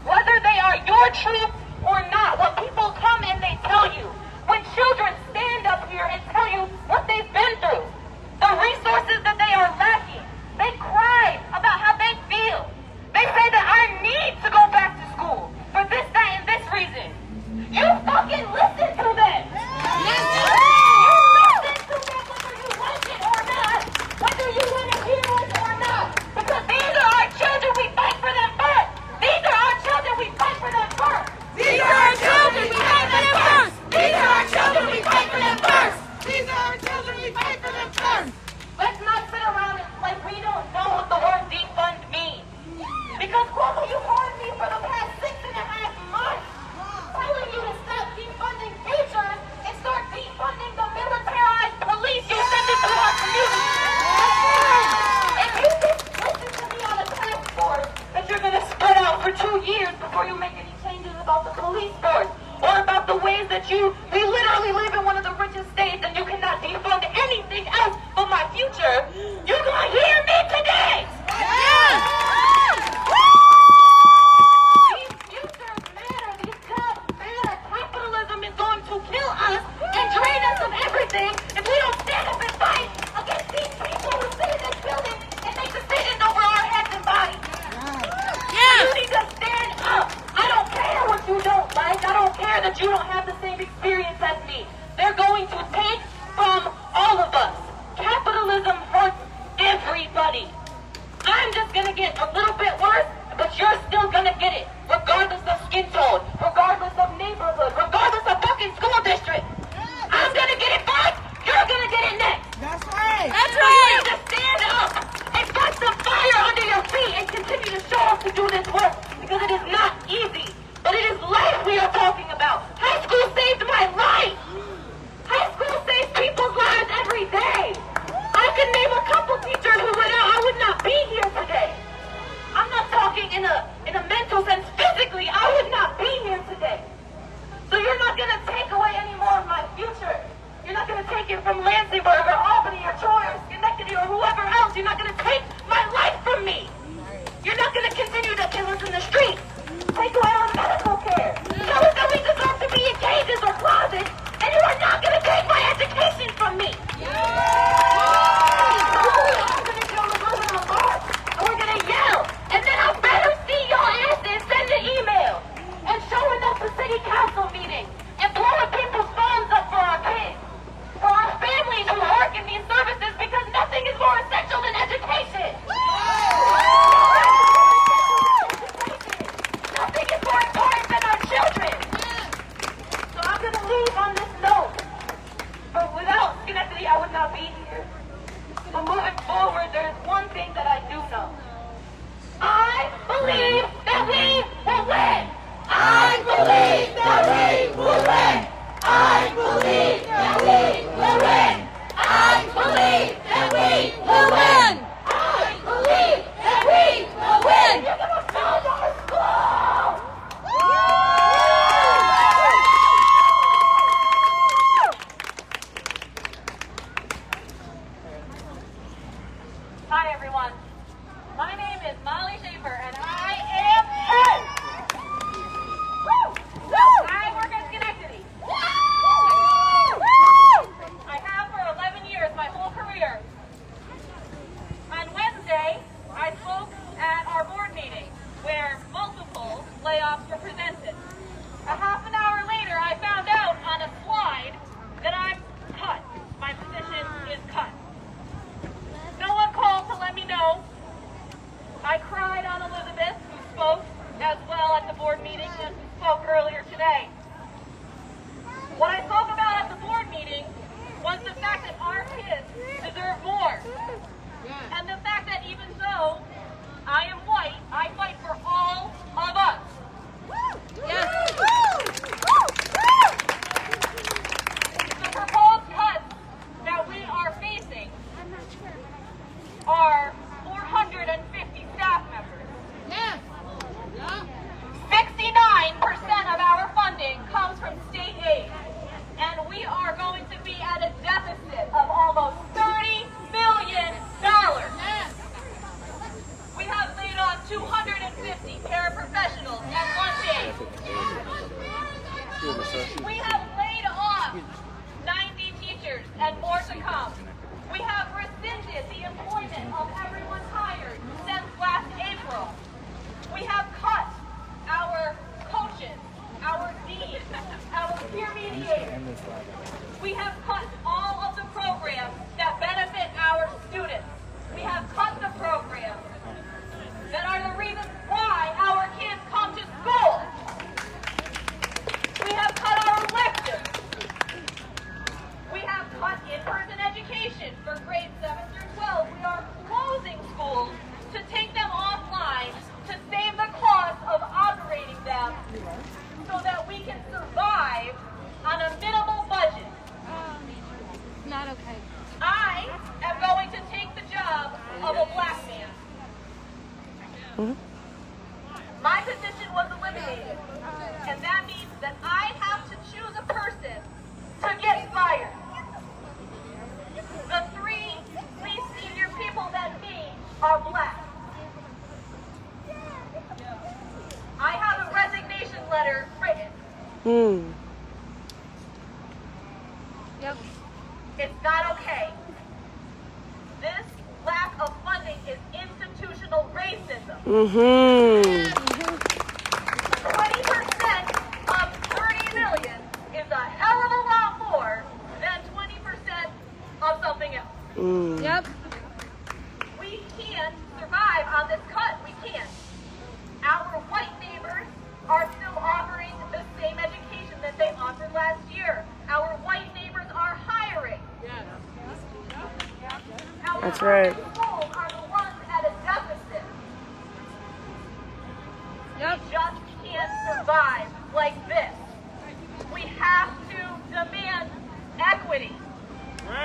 whether they are your truths or not, when people come and they tell you, when children stand up here and tell you what they've been through, the resources that they are lacking, they cry about how they feel. They say that I need to go back to school for this, that, and this reason. You fucking listen to them. You listen to them whether you like it or not, whether you want to hear it or not, because these are our children, we fight for them first. These are our children, we fight for them first. These are our children, we fight for them first. These are our children, we fight for them first. These are our children, we fight for them first. Let's not sit around like we don't know what the word defund means. Because Cuomo, you heard me for the past 6.5 months telling you to stop defunding teachers and start defunding the militarized police you send into our community. If you can listen to me on a task force that you're going to spread out for 2 years before you make any changes about the police force, or about the ways that we literally live in one of the richest states and you cannot defund anything else but my future, you're going to hear me today! These futures matter, these jobs matter. Capitalism is going to kill us and drain us of everything if we don't stand up and fight against these people who sit in this building and make decisions over our heads and bodies. You need to stand up. I don't care what you don't like. I don't care that you don't have the same experience as me. They're going to take from all of us. Capitalism hurts everybody. I'm just going to get a little bit worse, but you're still going to get it, regardless of skin tone, regardless of neighborhood, regardless of fucking school district. I'm going to get it first. You're going to get it next. That's right. That's You right! need to stand up and get some fire under your feet and continue to show up to do this work, because it is not easy, but it is life we are talking about. High school saved my life. High school saves people's lives every day. I can name a couple teachers who went out. I would not be here today. I'm not talking in a mental sense. Physically, I would not be here today. So you're not going to take away any more of my future. You're not going to take it from Lansingburg or Albany or Troy or Schenectady or whoever else. You're not going to take my life from me. You're not going to continue to kill us in the streets. Take away our medical care. Tell us that we deserve to be in cages or closets 250 paraprofessionals and lunch aides. We have laid off 90 teachers and more to come. We have rescinded the employment of everyone hired since last April. We have cut our coaches, our deans, our peer mediators. We have cut all of the programs that benefit our students. We have cut the programs that are the reasons why our kids come to school. We have cut our electives. We have cut in-person education for grades 7 through 12. We are closing schools to take them offline to save the cost of operating them so that we can survive on a minimal budget. Not okay. I am going to take the job of a black man. My position was eliminated, and that means that I have to choose a person to get fired. The three least senior people than me are black. I have a resignation letter written. Yep. It's not okay. This lack of funding is institutional racism. 20% of 30 million is a hell of a lot more than 20% of something else. Yep. We can't survive on this cut. We can't. Our white neighbors are still offering the same education that they offered last year. Our white neighbors are hiring. That's right. Our schools are the ones at a deficit. Yep. We just can't survive like this. We have to demand equity. 20%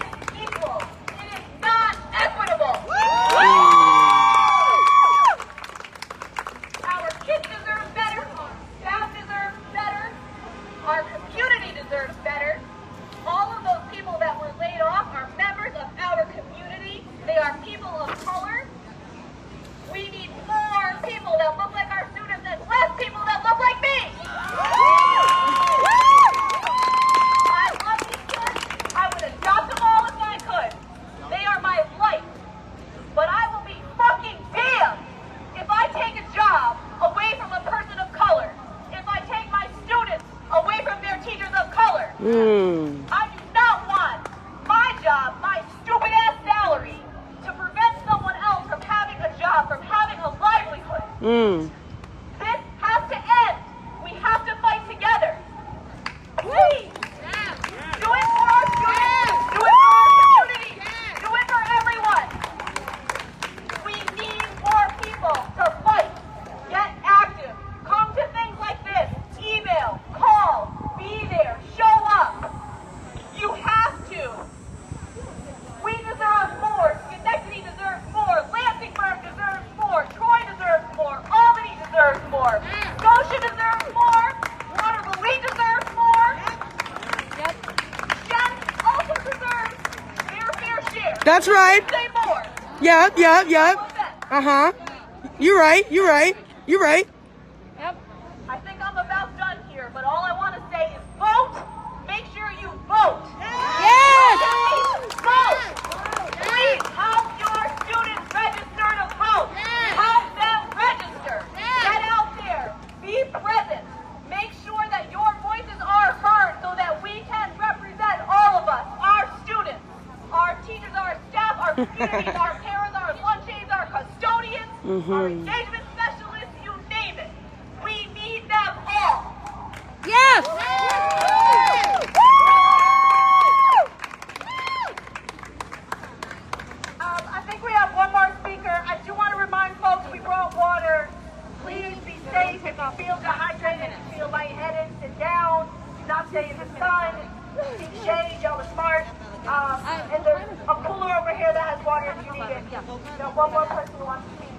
is equal. It is not equitable. Our kids deserve better. Our staff deserves better. Our community deserves better. All of those people that were laid off are members of our community. They are people of color. We need more people that look like our students and less people that look like me. I love these kids. I would adopt them all if I could. They are my life. But I will be fucking damned if I take a job away from a person of color. If I take my students away from their teachers of color. I do not want my job, my stupid ass salary, to prevent someone else from having a job, from having a livelihood. This has to end. We have to fight together. Please. Do it for our students. Do it for our community. Do it for everyone. We need more people to fight. Get active. Come to things like this. Email, call, be there, show up. You have to. We deserve more. Schenectady deserves more. Lansingburg deserves more. Troy deserves more. Albany deserves more. Scotia deserves more. Waterloo deserves more. Yep. Jen also deserves their fair share. That's right. Say more. Yep. You're right. Yep. I think I'm about done here, but all I want to say is vote. Make sure you vote. Yes. Vote. Please help your students register to vote. Help them register. Get out there. Be present. Make sure that your voices are heard so that we can represent all of us, our students, our teachers, our staff, our communities, our parents, our lunch aides, our custodians, our engagement specialists, you name it. We need them all. Yes. I think we have one more speaker. I do want to remind folks we brought water. Please be safe. If you feel dehydrated, if you feel lightheaded, sit down. Do not stay in the sun. Seek shade. Y'all are smart. And there's a cooler over here that has water if you need it. Got one more person who wants to speak.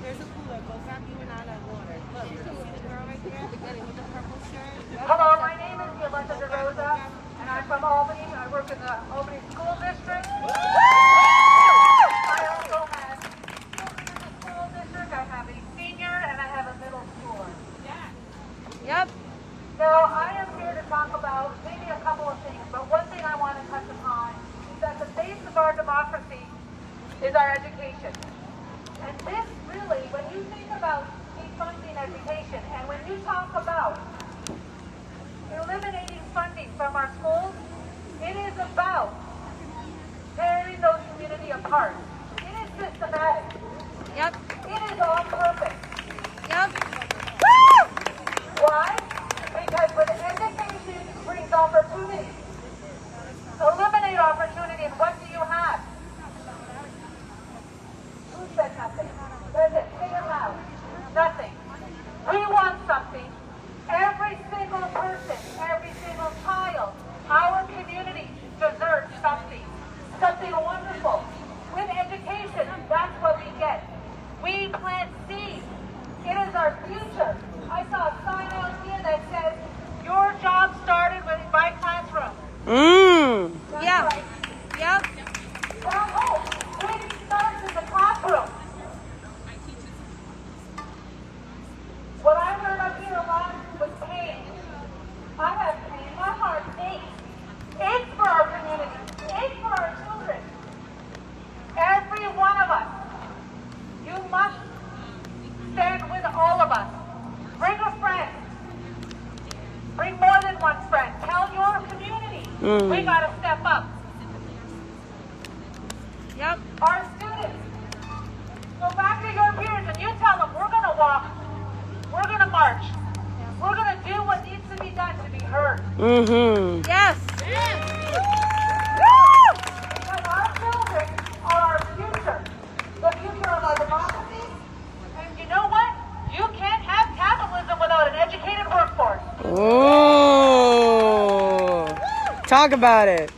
There's a cooler. Go grab you and Anna water. Look, you see the girl right there? The girl with the purple shirt? Hello, my name is Yolanda DeRosa, and I'm from Albany. I work in the Albany School District. I also have children in the said nothing. That's it. Say it loud. Nothing. We want something. Every single person, every single child, our community deserves something. Something wonderful. With education, that's what we get. We plant seeds. It is our future. I saw a sign out here that says, your job started with my classroom. That's Yeah. right. Yep. Well, oh, it starts in the classroom. What I heard up here a lot was pain. I have pain. My heart aches. Aches for our community. Aches for our children. Every one of us. You must stand with all of us. Bring a friend. Bring more than one friend. Tell your community. We got to step up. Yep. Our students. Go back to your peers and you tell them we're going to walk. We're going to march. We're going to do what needs to be done to be heard. Yes. Because our children are our future. The future of our democracy. And you know what? You can't have capitalism without an educated workforce. Oh. Talk about it.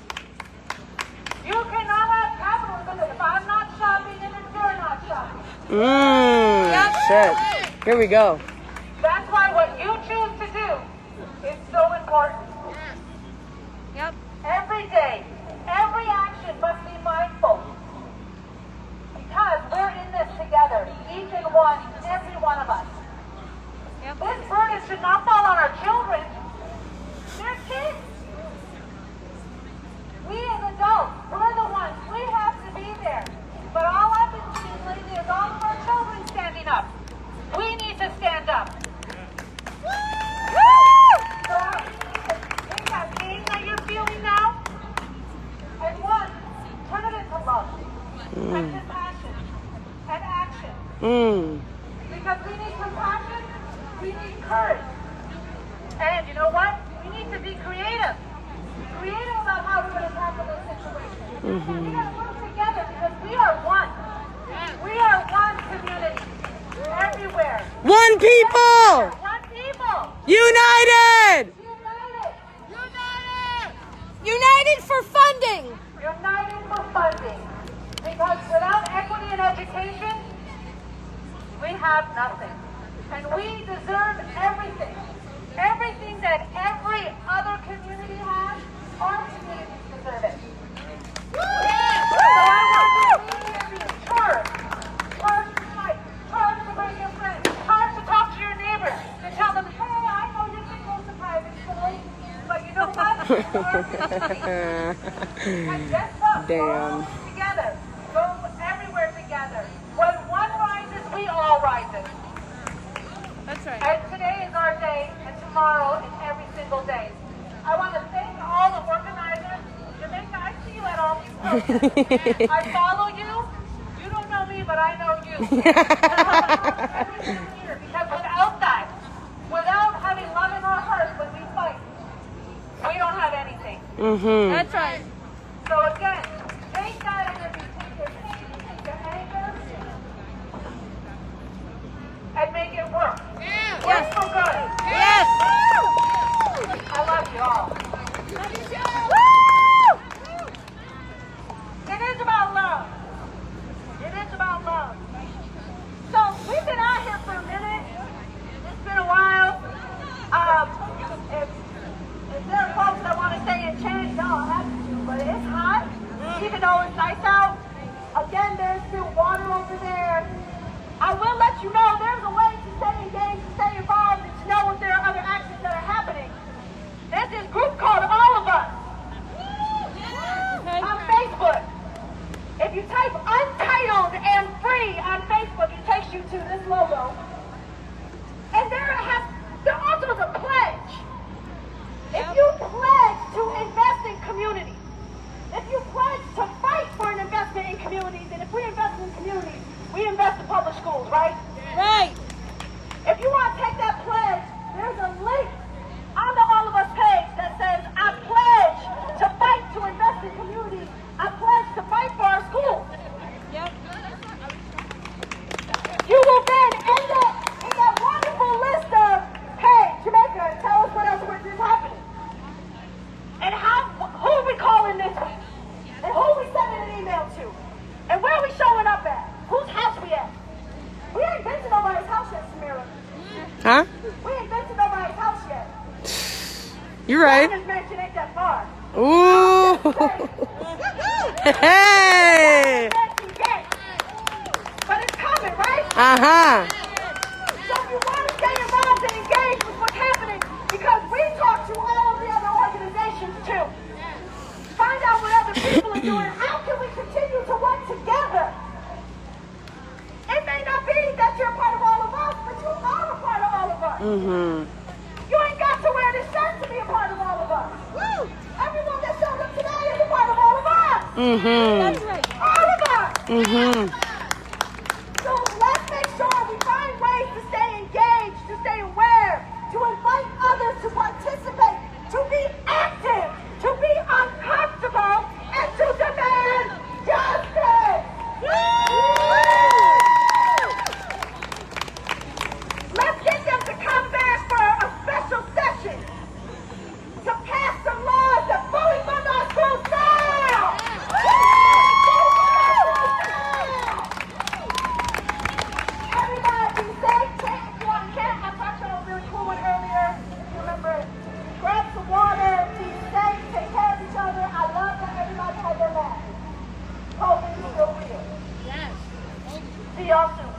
You cannot have capitalism if I'm not shopping and if you're not shopping. Shit. Here we go. That's why what you choose to do is so important. Yep. Every day, every action must be mindful. Because we're in this together, each and one, every one of us. Yep. This burden should not fall on our children. They're kids. We as adults, we're the ones. We have to be there. But all I've been seeing lately is all of our children standing up. We need to stand up. So I need to take that pain that you're feeling now and turn it into love and compassion and action. Because we need compassion, we need courage. And you know what? We need to be creative. Creative about how we're going to tackle this situation. We got to work together because we are one. We are one community. Everywhere. One people. One people. United. United. United for funding. United for funding. Because without equity in education, we have nothing. And we deserve everything. Everything that every other community has, our communities deserve it. So I want to be charged. Charged to fight. Charged to bring your friends. Charged to talk to your neighbors. To tell them, hey, I know your kid goes to private school, but you know what? It's our community. And guess what? We're all together. Go everywhere together. When one rises, we all rises. That's right. And today is our day, and tomorrow is every single day. I want to thank all the organizers. Jamaica, I see you at all these protests. I follow you. You don't know me, but I know you. Every single year, because without that, without having love in our hearts when we fight, we don't have anything. That's right. So again, take that energy, take your pain, take your anger, and make it work. Work for good. Yes. I love you all. It is about love. It is about love. So we've been out here for a minute. It's been a while. If there are folks that want to stay and change, y'all have to. But it's hot, even though it's nice out. Again, there's still water over there. I will let you know there's a way to stay engaged, to stay involved, and to know if there are other actions that are happening. There's this group called All of Us on Facebook. If you type Untitled and Free on Facebook, it takes you to this logo. And there also is a pledge. If you pledge to invest in communities, if you pledge to fight for an investment in communities, and if we invest in communities, we invest in public schools, right? Right. If you want to take that pledge, there's a link on the All of Us page that says, I pledge to fight to invest in communities. I pledge to fight for our schools. Yep. right. This mansion ain't that far. Ooh. Hey. But it's coming, right? Uh-huh. So if you want to stay involved and engaged with what's happening, because we talk to all the other organizations too. Find out what other people are doing. How can we continue to work together? It may not be that you're a part of all of us, but you are a part of all of us. Mm-hmm. You ain't got to wear this shirt to be a part of all of us. Woo! Everyone that showed up today is a part of all of us. Mm-hmm. That's right. All of us. Mm-hmm. So let's make sure we find ways to stay engaged, to stay aware, to invite others to participate, to be active, to be uncomfortable, and to demand justice. Let's get them to come back for a special session to pass some laws that fully fund our schools down. Everybody be safe. If you want a cat, I talked to a really cool one earlier. Remember, grab some water, be safe, take care of each other. I love that everybody has their mask. COVID is still real. Yes. See y'all soon.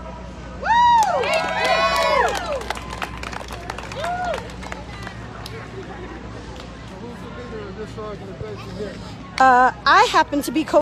I happen to be